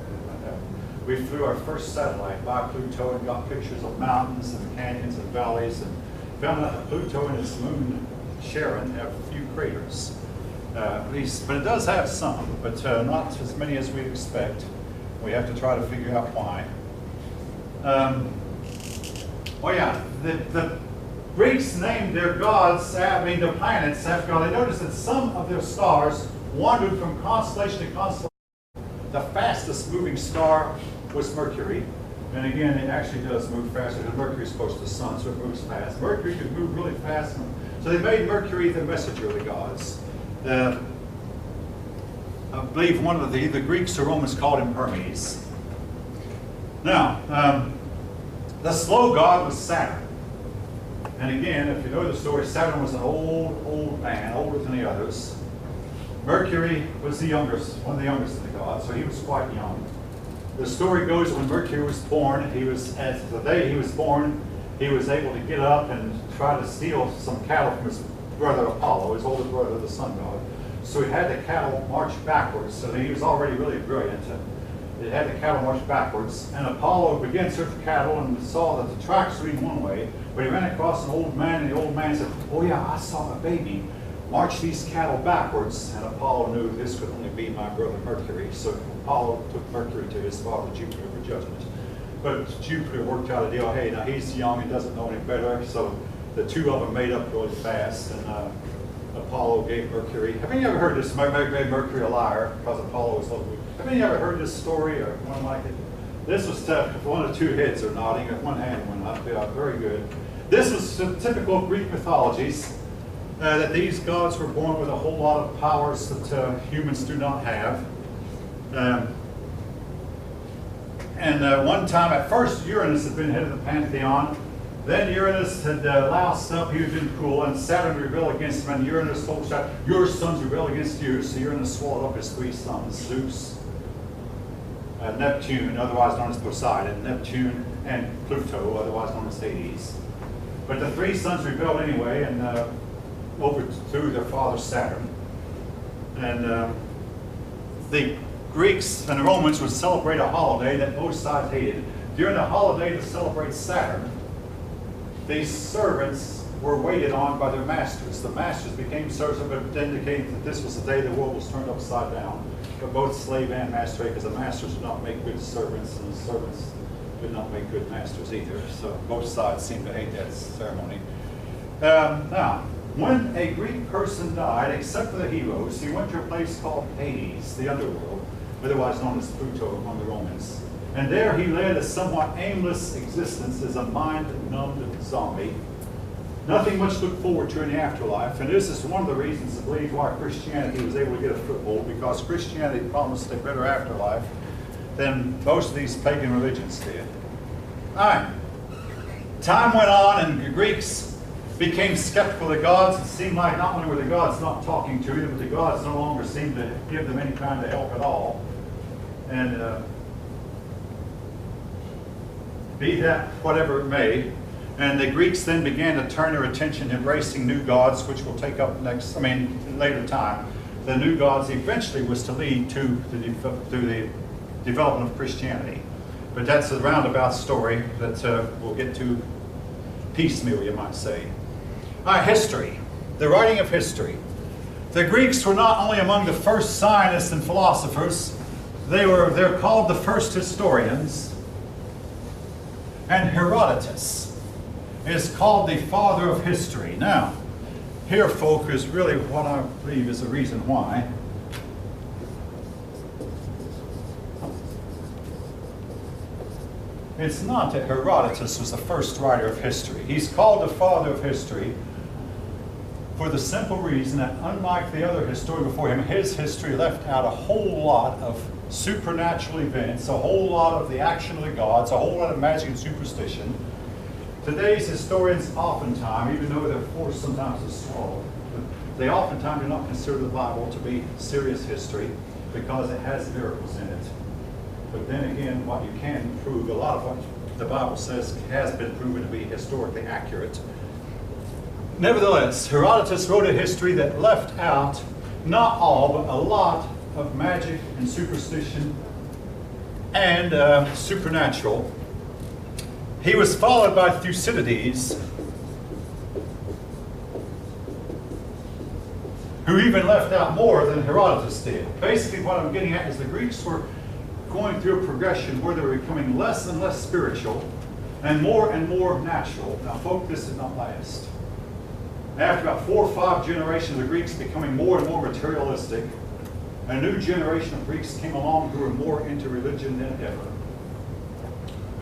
We flew our first satellite by Pluto and got pictures of mountains and canyons and valleys, and found out that Pluto and its moon Charon have a few craters. But it does have some, but not as many as we expect. We have to try to figure out why. Well, yeah, the Greeks named their gods, the planets after God. They noticed that some of their stars wandered from constellation to constellation. The fastest moving star was Mercury. And again, it actually does move faster because Mercury is close to the sun, so it moves fast. Mercury could move really fast. So they made Mercury the messenger of the gods. I believe one of the Greeks or Romans called him Hermes. Now, the slow god was Saturn. And again, if you know the story, Saturn was an old man, older than the others. Mercury was the youngest, one of the youngest of the gods, so he was quite young. The story goes when Mercury was born, as the day he was born, he was able to get up and try to steal some cattle from his brother Apollo, his older brother, the sun god. So he had the cattle march backwards, so he was already really brilliant. He had the cattle march backwards, and Apollo began to search for cattle and saw that the tracks were in one way, but he ran across an old man, and the old man said, "Oh yeah, I saw a baby march these cattle backwards," and Apollo knew this could only be my brother Mercury. So Apollo took Mercury to his father Jupiter for judgment. But Jupiter worked out a deal. Hey, now he's young and doesn't know any better. So the two of them made up really fast, and Apollo gave Mercury. Have any ever heard this? Made Mercury a liar because Apollo was lovely. Have any ever heard this story or one like it? This was tough. If one of the two heads are nodding, if one hand went up, yeah, very good. This was typical Greek mythologies. That these gods were born with a whole lot of powers that humans do not have. And one time, at first, Uranus had been head of the pantheon, Then Uranus had loused up, he had been cruel, and Saturn rebelled against him, and Uranus told Saturn, your sons rebel against you. So Uranus swallowed up his three sons, Zeus, Neptune, otherwise known as Poseidon, Neptune, and Pluto, otherwise known as Hades. But the three sons rebelled anyway, and overthrew their father Saturn. And the Greeks and the Romans would celebrate a holiday that both sides hated. During the holiday to celebrate Saturn, these servants were waited on by their masters. The masters became servants, but indicating that this was the day the world was turned upside down. But both slave and master, because the masters did not make good servants, and the servants did not make good masters either. So both sides seem to hate that ceremony. Now, when a Greek person died, except for the heroes, he went to a place called Hades, the underworld, otherwise known as Pluto among the Romans. And there he led a somewhat aimless existence as a mind-numbed zombie. Nothing much to look forward to in the afterlife. And this is one of the reasons, I believe, why Christianity was able to get a foothold, because Christianity promised a better afterlife than most of these pagan religions did. All right. Time went on, and the Greeks became skeptical of the gods. It seemed like not only were the gods not talking to them, but the gods no longer seemed to give them any kind of help at all. And be that whatever it may. And the Greeks then began to turn their attention to embracing new gods, which we'll take up later time. The new gods eventually was to lead to the development of Christianity. But that's a roundabout story that we'll get to piecemeal, you might say. All right, history. The writing of history. The Greeks were not only among the first scientists and philosophers, they're called the first historians. And Herodotus is called the father of history. Now, here, folk, is really what I believe is the reason why. It's not that Herodotus was the first writer of history. He's called the father of history for the simple reason that, unlike the other historian before him, his history left out a whole lot of supernatural events, a whole lot of the action of the gods, a whole lot of magic and superstition. Today's historians oftentimes, even though they're forced sometimes to swallow, they oftentimes do not consider the Bible to be serious history because it has miracles in it. But then again, what you can prove, a lot of what the Bible says has been proven to be historically accurate. Nevertheless, Herodotus wrote a history that left out, not all, but a lot of magic and superstition and supernatural. He was followed by Thucydides, who even left out more than Herodotus did. Basically, what I'm getting at is the Greeks were going through a progression where they were becoming less and less spiritual and more natural. Now, folks, this did not last. After about 4 or 5 generations of Greeks becoming more and more materialistic, a new generation of Greeks came along who were more into religion than ever.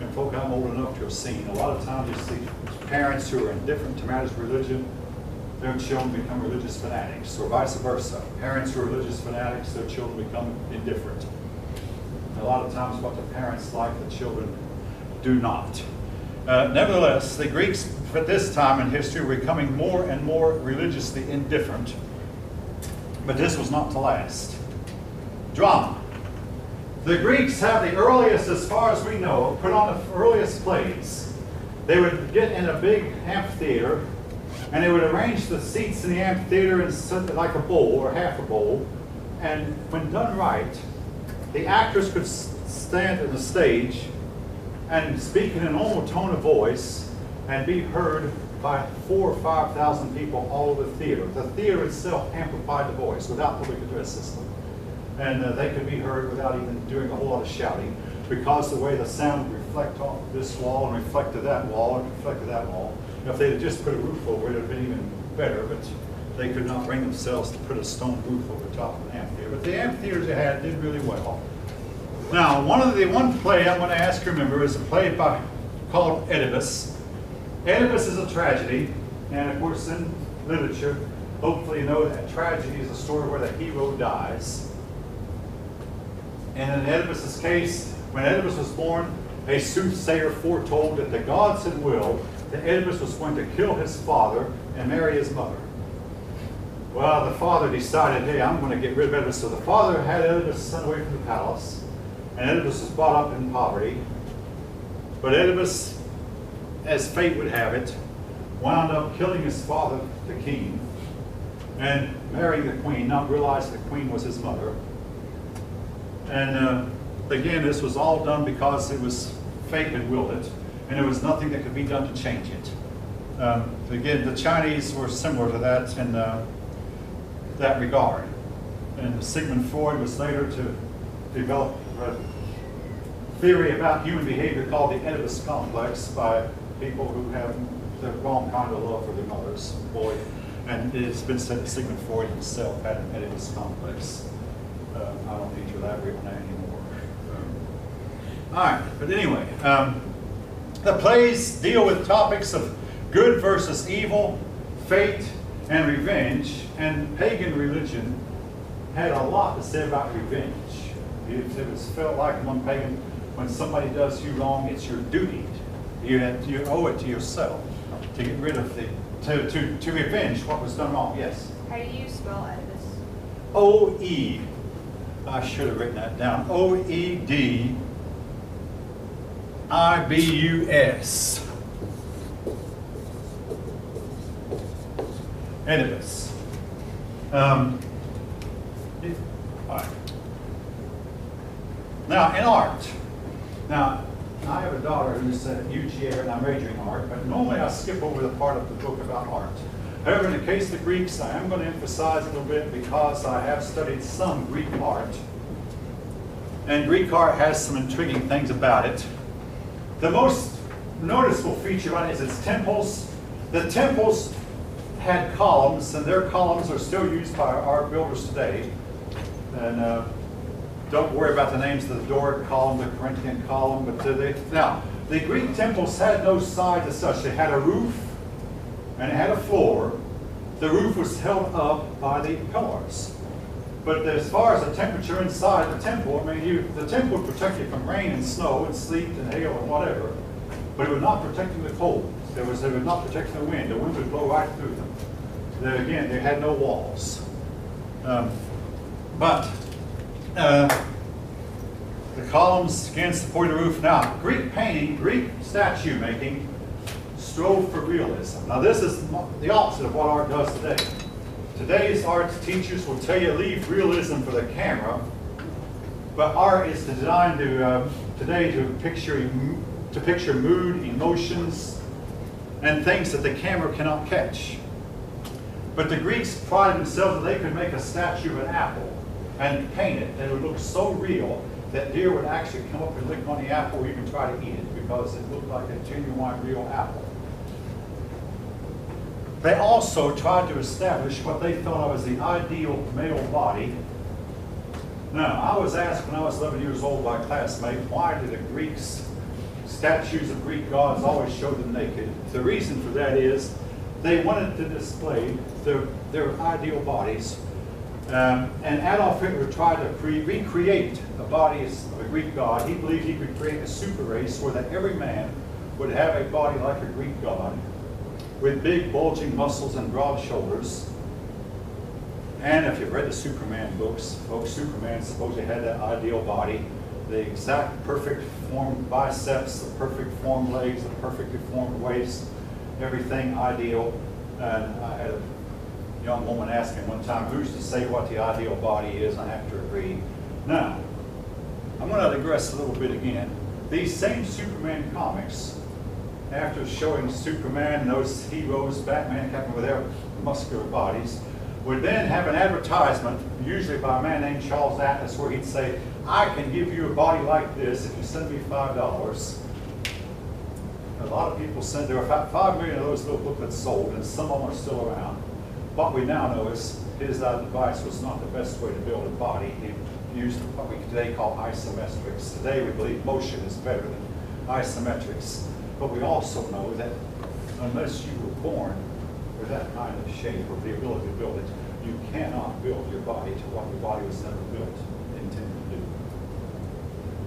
And folk, I'm old enough to have seen, a lot of times you see parents who are indifferent to matters of religion, their children become religious fanatics, or vice versa. Parents who are religious fanatics, their children become indifferent. And a lot of times what the parents like, the children do not. Nevertheless, the Greeks at this time in history were becoming more and more religiously indifferent. But this was not to last. Drama. The Greeks have the earliest, as far as we know, put on the earliest plays. They would get in a big amphitheater, and they would arrange the seats in the amphitheater in like a bowl or half a bowl. And when done right, the actors could stand on the stage and speak in a normal tone of voice and be heard by 4,000 or 5,000 people all over the theater. The theater itself amplified the voice without public address system. And they could be heard without even doing a whole lot of shouting, because the way the sound would reflect off this wall and reflect to that wall and reflect to that wall. If they had just put a roof over it, it would have been even better, but they could not bring themselves to put a stone roof over the top of the amphitheater. But the amphitheaters they had did really well. Now, one play I want to ask you to remember is a play called Oedipus. Oedipus is a tragedy, and of course in literature, hopefully you know that tragedy is a story where the hero dies. And in Oedipus' case, when Oedipus was born, a soothsayer foretold that the gods had willed that Oedipus was going to kill his father and marry his mother. Well, the father decided, hey, I'm going to get rid of Oedipus. So the father had Oedipus sent away from the palace, and Oedipus was brought up in poverty. But Oedipus, as fate would have it, wound up killing his father, the king, and marrying the queen, not realizing the queen was his mother. And again, this was all done because it was fate had willed it, and there was nothing that could be done to change it. Again, the Chinese were similar to that in that regard. And Sigmund Freud was later to develop a theory about human behavior called the Oedipus complex by people who have the wrong kind of love for their mothers, boy. And it's been said that Sigmund Freud himself had an Oedipus complex. I don't need to elaborate on that anymore. All right, but anyway, the plays deal with topics of good versus evil, fate, and revenge, and pagan religion had a lot to say about revenge. It was felt like among pagan, when somebody does you wrong, it's your duty. You owe it to yourself to get rid of to revenge what was done wrong. Yes? How do you spell Oedipus? O-E. I should have written that down. O-E-D-I-B-U-S. Oedipus. All right. Now, in art. Now, I have a daughter who's at UGA and I'm majoring in art, but normally I skip over the part of the book about art. However, in the case of the Greeks, I am going to emphasize a little bit because I have studied some Greek art. And Greek art has some intriguing things about it. The most noticeable feature on it is its temples. The temples had columns, and their columns are still used by our builders today. And don't worry about the names of the Doric column, the Corinthian column, but now, the Greek temples had no sides as such. They had a roof, and it had a floor. The roof was held up by the pillars. But as far as the temperature inside the temple, I mean, the temple would protect you from rain and snow and sleet and hail and whatever, but it would not protect you from the cold. It would not protect the wind. The wind would blow right through them. Again, they had no walls. The columns, again, supported the roof. Now, Greek painting, Greek statue making, strove for realism. Now, this is the opposite of what art does today. Today's art teachers will tell you leave realism for the camera, but art is designed today to picture mood, emotions, and things that the camera cannot catch. But the Greeks prided themselves that they could make a statue of an apple and paint it, and it would look so real that deer would actually come up and lick on the apple or even try to eat it because it looked like a genuine, real apple. They also tried to establish what they thought of as the ideal male body. Now, I was asked when I was 11 years old by a classmate, why did the Greeks, statues of Greek gods, always show them naked? The reason for that is they wanted to display their ideal bodies. And Adolf Hitler tried to recreate the bodies of a Greek god. He believed he could create a super race where that every man would have a body like a Greek god, with big bulging muscles and broad shoulders. And if you've read the Superman books, folks, Superman supposedly had that ideal body, the exact perfect formed biceps, the perfect formed legs, the perfectly formed waist, everything ideal. And I had a young woman ask me one time, who's to say what the ideal body is? I have to agree. Now, I'm going to digress a little bit again. These same Superman comics, after showing Superman, those heroes, Batman, Captain, with their muscular bodies, would then have an advertisement, usually by a man named Charles Atlas, where he'd say, I can give you a body like this if you send me $5. A lot of people send, there are about 5 million of those little booklets sold, and some of them are still around. What we now know is his advice was not the best way to build a body. He used what we today call isometrics. Today we believe motion is better than isometrics. But we also know that unless you were born with that kind of shape or the ability to build it, you cannot build your body to what your body was never built, intended to do.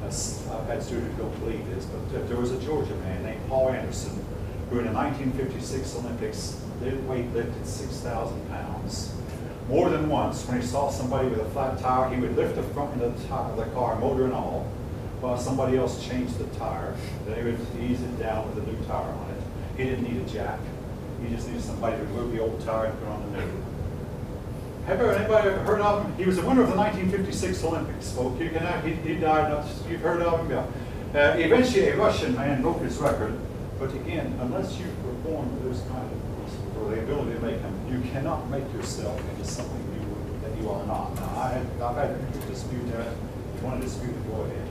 I've had students who don't believe this, but there was a Georgia man named Paul Anderson who in the 1956 Olympics weightlifted 6,000 pounds. More than once, when he saw somebody with a flat tire, he would lift the front end of the car, motor and all, while somebody else changed the tire. Then he would ease it down with a new tire on it. He didn't need a jack. He just needed somebody to remove the old tire and put on the new. Have anybody ever heard of him? He was the winner of the 1956 Olympics, folks. He died, you've heard of him, yeah. Eventually, a Russian man broke his record, but again, unless you were born with those kind of or the ability to make them, you cannot make yourself into something that you are not. Now, I've had people dispute that. If you want to dispute it, go ahead.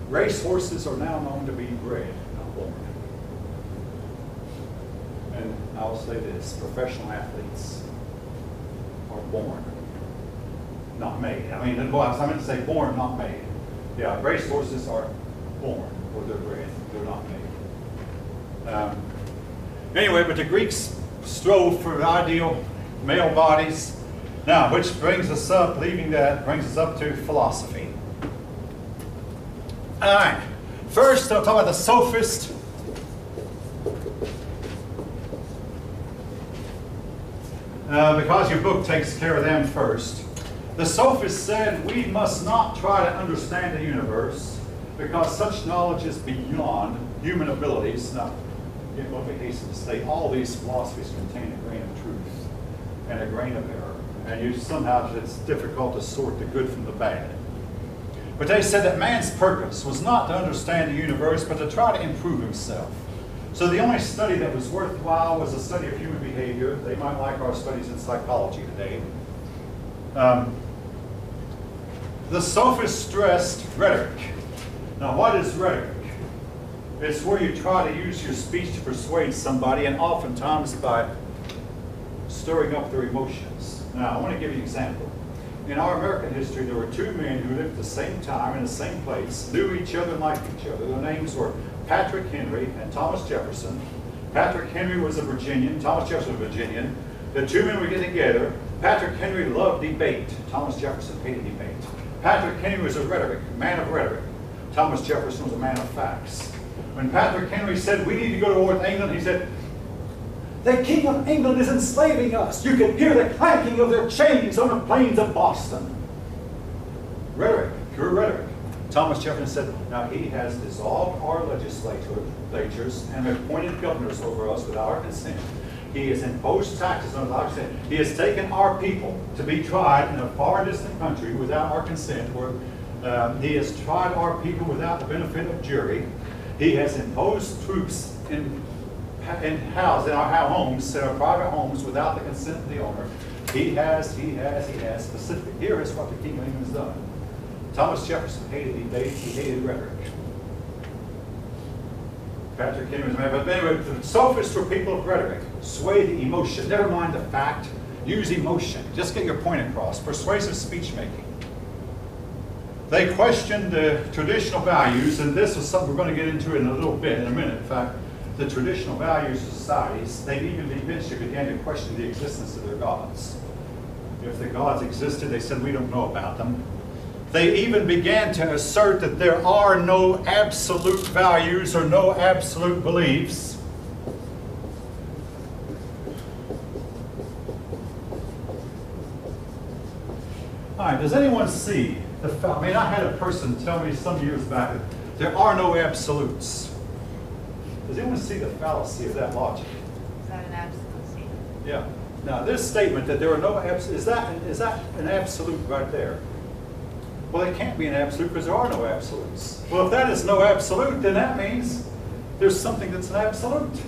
Race horses are now known to be bred, not born. And I'll say this, professional athletes are born, not made. I mean, well, I meant to say born, not made. Yeah, race horses are born, or they're bred, they're not made. Anyway, but the Greeks strove for ideal male bodies. Now, which brings us up, leaving that, brings us up to philosophy. All right, first I'll talk about the sophist. Because your book takes care of them first. The sophist said we must not try to understand the universe because such knowledge is beyond human abilities. Now, let me hasten to state, all these philosophies contain a grain of truth and a grain of error. And somehow it's difficult to sort the good from the bad. But they said that man's purpose was not to understand the universe, but to try to improve himself. So the only study that was worthwhile was a study of human behavior. They might like our studies in psychology today. The sophist stressed rhetoric. Now, what is rhetoric? It's where you try to use your speech to persuade somebody, and oftentimes by stirring up their emotions. Now, I want to give you an example. In our American history, there were two men who lived at the same time in the same place, knew each other and liked each other. Their names were Patrick Henry and Thomas Jefferson. Patrick Henry was a Virginian, Thomas Jefferson was a Virginian. The two men would get together. Patrick Henry loved debate. Thomas Jefferson hated debate. Patrick Henry was a man of rhetoric. Thomas Jefferson was a man of facts. When Patrick Henry said, we need to go to war with England, he said, the King of England is enslaving us. You can hear the clanking of their chains on the plains of Boston. Rhetoric, pure rhetoric. Thomas Jefferson said, now he has dissolved our legislatures and appointed governors over us without our consent. He has imposed taxes on us without our consent. He has taken our people to be tried in a far distant country without our consent. He has tried our people without the benefit of jury. He has imposed troops in our homes, in our private homes, without the consent of the owner. He has specific. Here is what the King of England has done. Thomas Jefferson hated debate, he hated rhetoric. Patrick Henry was a man, but anyway, the sophists were people of rhetoric. Sway the emotion, never mind the fact, use emotion. Just get your point across. Persuasive speech making. They questioned the traditional values, and this is something we're going to get into in a little bit, in a minute. In fact, the traditional values of societies, they even eventually began to question the existence of their gods. If the gods existed, they said, we don't know about them. They even began to assert that there are no absolute values or no absolute beliefs. All right, does anyone see the fact? I mean, I had a person tell me some years back that there are no absolutes. Does anyone see the fallacy of that logic? Is that an absolute statement? Yeah. Now, this statement that there are no absolutes, is that an absolute right there? Well, it can't be an absolute because there are no absolutes. Well, if that is no absolute, then that means there's something that's an absolute.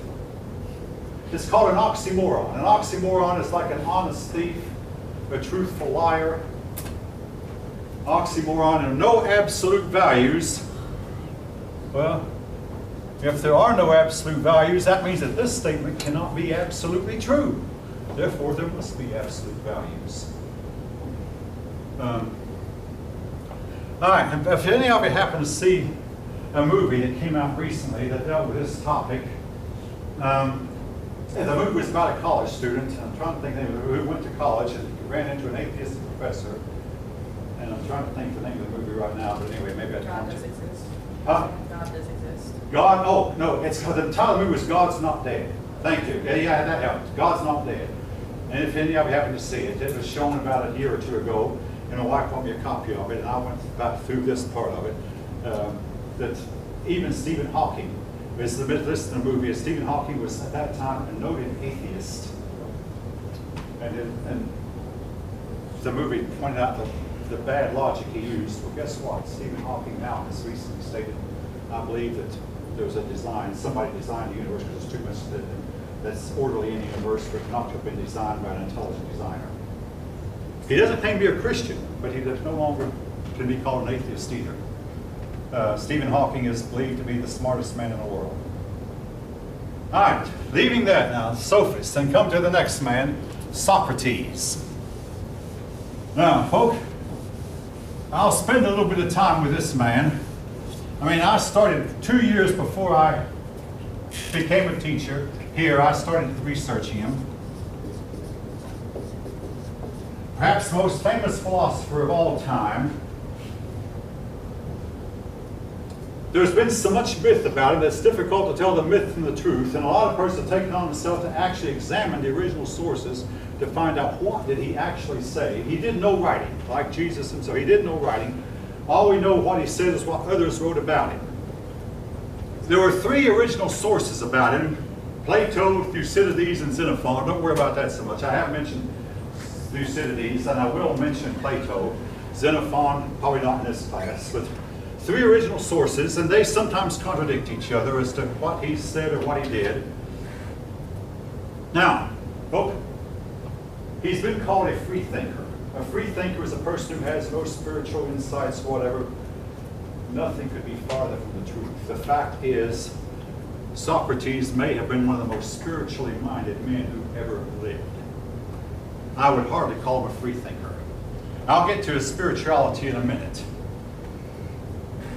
It's called an oxymoron. An oxymoron is like an honest thief, a truthful liar. Oxymoron and no absolute values. Well, if there are no absolute values, that means that this statement cannot be absolutely true. Therefore, there must be absolute values. All right, if any of you happen to see a movie that came out recently that dealt with this topic, the movie was about a college student. I'm trying to think who went to college and ran into an atheistic professor. And I'm trying to think the name of the movie right now, but anyway, maybe I God can't. does exist. Huh? God does exist. atheist. God, oh, no, it's because the title of the movie was God's Not Dead. Thank you. Yeah, that helped. God's Not Dead. And if any of you happen to see it, it was shown about a year or two ago, and my wife bought me a copy of it, and I went back through this part of it, that even Stephen Hawking is the list in the movie. Stephen Hawking was at that time a noted atheist. And the movie pointed out the bad logic he used. Well, guess what? Stephen Hawking now has recently stated, I believe that there was a design, somebody designed the universe because there's too much that's orderly in the universe for it not to have been designed by an intelligent designer. He doesn't claim to be a Christian, but he no longer can be called an atheist either. Stephen Hawking is believed to be the smartest man in the world. All right, leaving that now, sophists, and come to the next man, Socrates. Now, folk, I'll spend a little bit of time with this man. I mean, I started 2 years before I became a teacher here. I started researching him. Perhaps the most famous philosopher of all time. There's been so much myth about him that it's difficult to tell the myth from the truth, and a lot of persons have taken on themselves to actually examine the original sources to find out what did he actually say. He did no writing, like Jesus himself. He did no writing. All we know what he said is what others wrote about him. There were 3 original sources about him: Plato, Thucydides, and Xenophon. Don't worry about that so much. I have mentioned Thucydides, and I will mention Plato. Xenophon, probably not in this class, but 3 original sources, and they sometimes contradict each other as to what he said or what he did. Now, folks, he's been called a free thinker. A free thinker is a person who has no spiritual insights or whatever. Nothing could be farther from the truth. The fact is, Socrates may have been one of the most spiritually minded men who ever lived. I would hardly call him a free thinker. I'll get to his spirituality in a minute.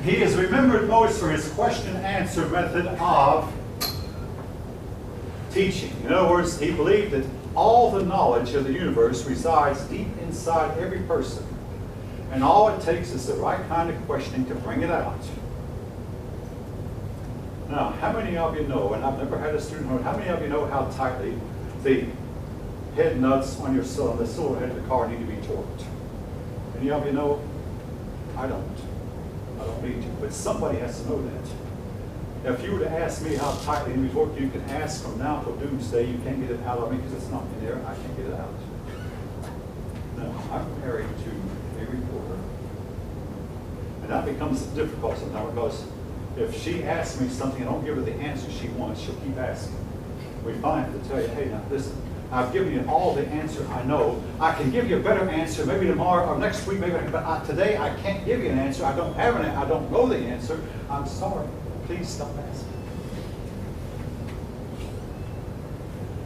He is remembered most for his question-answer method of teaching. In other words, he believed that all the knowledge of the universe resides deep inside every person, and all it takes is the right kind of questioning to bring it out. Now, how many of you know, and I've never had a student know, how many of you know how tightly the head nuts on your cylinder, the cylinder head of the car need to be torqued? Any of you know? I don't. I don't need to, but somebody has to know that. If you were to ask me how tightly it work, you can ask from now till doomsday. You can't get it out of me because it's not in there. I can't get it out. No, I'm married to a reporter, and that becomes difficult sometimes because if she asks me something and I don't give her the answer she wants, she'll keep asking. We find to tell you, hey, now listen, I've given you all the answer I know. I can give you a better answer maybe tomorrow or next week, maybe, but today I can't give you an answer. I don't have an answer. I don't know the answer. I'm sorry. Please stop asking.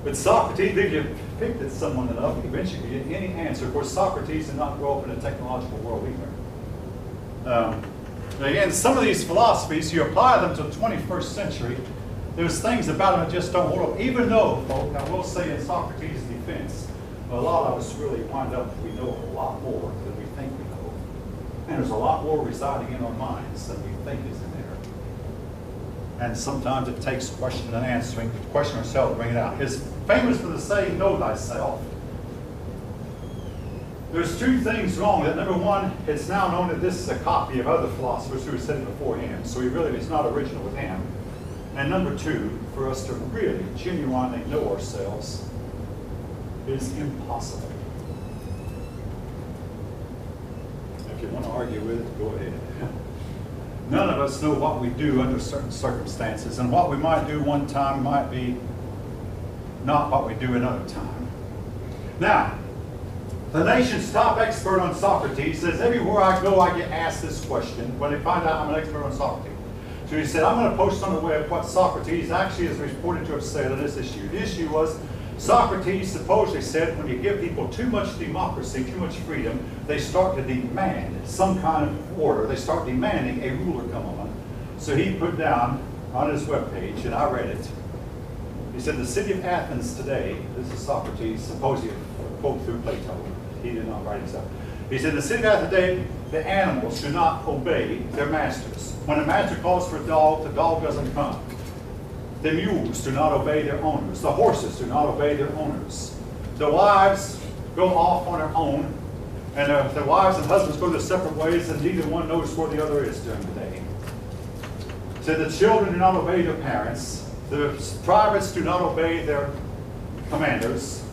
But Socrates, if you picked at someone enough, eventually you get any answer. Of course, Socrates did not grow up in a technological world either. Again, some of these philosophies, you apply them to the 21st century, there's things about them that just don't hold up. Even though, folks, I will say in Socrates' defense, a lot of us really wind up, we know a lot more than we think we know. And there's a lot more residing in our minds than we think is in there. And sometimes it takes questioning and answering, to question ourselves to bring it out. It's famous for the saying, know thyself. There's 2 things wrong. That number one, it's now known that this is a copy of other philosophers who have said it before him. So he really is not original with him. And number 2, for us to really genuinely know ourselves is impossible. If you want to argue with it, go ahead. None of us know what we do under certain circumstances, and what we might do one time might be not what we do another time. Now, the nation's top expert on Socrates says everywhere I go I get asked this question when they find out I'm an expert on Socrates. So he said, I'm going to post on the web what Socrates actually is reported to have said on this issue. The issue was Socrates supposedly said when you give people too much democracy, too much freedom, they start to demand some kind of order. They start demanding a ruler come on. So he put down on his webpage, and I read it. He said, the city of Athens today, this is Socrates, supposedly a quote through Plato. He did not write himself. He said, the city of Athens today the animals do not obey their masters. When a master calls for a dog, the dog doesn't come. The mules do not obey their owners. The horses do not obey their owners. The wives go off on their own, and the wives and husbands go their separate ways, and neither one knows where the other is during the day. So the children do not obey their parents. The privates do not obey their commanders.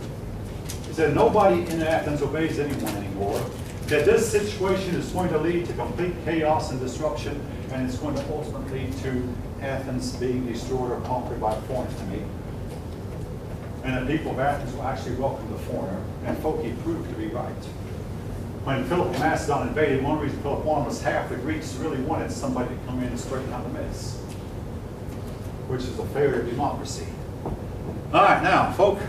He said nobody in Athens obeys anyone anymore. That this situation is going to lead to complete chaos and disruption, and it's going to ultimately lead to Athens being destroyed or conquered by foreign enemy. And the people of Athens will actually welcome the foreigner, and Phoebe proved to be right. When Philip of Macedon invaded, one reason Philip won was half the Greeks really wanted somebody to come in and straighten out the mess, which is a failure of democracy. All right, now, folk,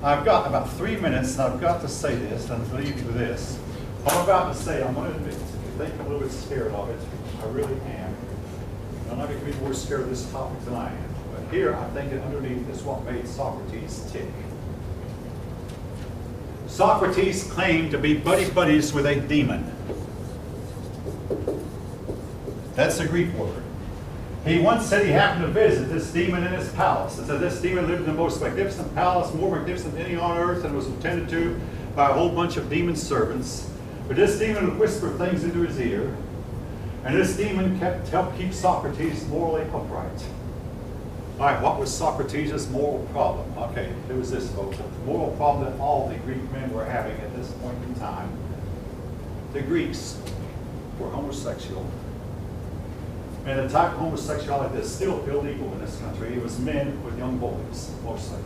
I've got about 3 minutes, and I've got to say this, and I'll leave you with this. What I'm about to say, I'm going to admit, if you think I'm a little bit scared of it, I really am. I'm not going to be more scared of this topic than I am. But here, I think that underneath is what made Socrates tick. Socrates claimed to be buddies with a demon. That's the Greek word. He once said he happened to visit this demon in his palace. And said this demon lived in the most magnificent palace, more magnificent than any on earth, and was attended to by a whole bunch of demon servants. But this demon would whisper things into his ear, and this demon helped keep Socrates morally upright. All right, what was Socrates' moral problem? Okay, it was this, folks. The moral problem that all the Greek men were having at this point in time. The Greeks were homosexual. And the type of homosexuality that's still illegal in this country, it was men with young boys, mostly.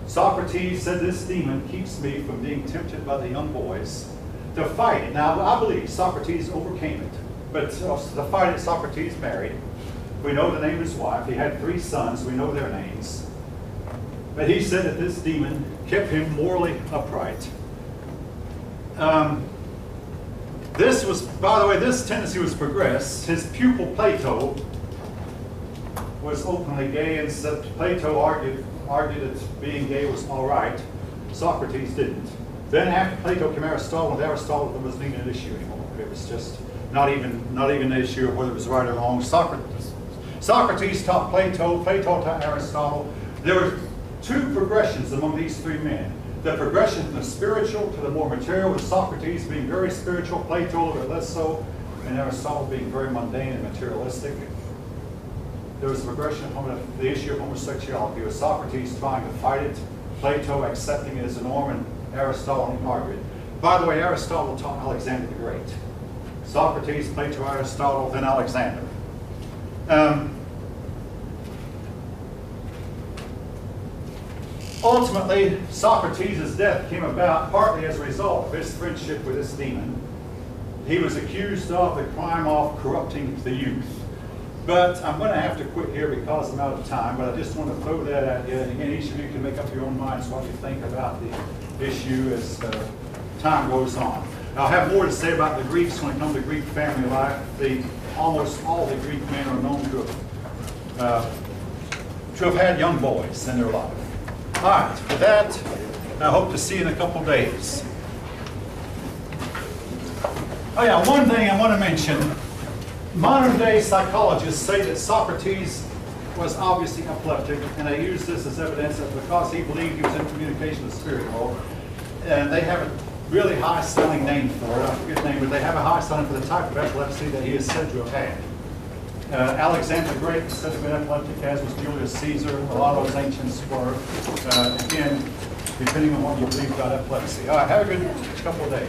Socrates said this demon keeps me from being tempted by the young boys to fight it. Now, I believe Socrates overcame it. But the fight it, Socrates married. We know the name of his wife. He had 3 sons. We know their names. But he said that this demon kept him morally upright. This was, by the way, this tendency was progressed. His pupil Plato was openly gay, and said Plato argued that being gay was all right. Socrates didn't. Then after Plato came Aristotle, and Aristotle wasn't even an issue anymore. It was just not even an issue of whether it was right or wrong. Socrates taught Plato, Plato taught Aristotle. There were 2 progressions among these 3 men. The progression from the spiritual to the more material, with Socrates being very spiritual, Plato a little bit less so, and Aristotle being very mundane and materialistic. There was a progression from the issue of homosexuality, with Socrates trying to fight it, Plato accepting it as a norm, and Aristotle argued. By the way, Aristotle taught Alexander the Great. Socrates, Plato, Aristotle, then Alexander. Ultimately, Socrates' death came about partly as a result of his friendship with this demon. He was accused of the crime of corrupting the youth. But I'm going to have to quit here because I'm out of time, but I just want to throw that at you. And again, each of you can make up your own minds what you think about the issue as time goes on. I'll have more to say about the Greeks when it comes to Greek family life. Almost all the Greek men are known to have had young boys in their life. All right, with that, I hope to see you in a couple days. Oh yeah, one thing I want to mention. Modern day psychologists say that Socrates was obviously epileptic, and they use this as evidence that because he believed he was in communication with the spirit world, and they have a really high-selling name for it. I forget the name, but they have a high selling for the type of epilepsy that he is said to have had. Alexander the Great was said to have been epileptic, as was Julius Caesar. A lot of those ancients were. Again, depending on what you believe about epilepsy. All right, have a good couple of days.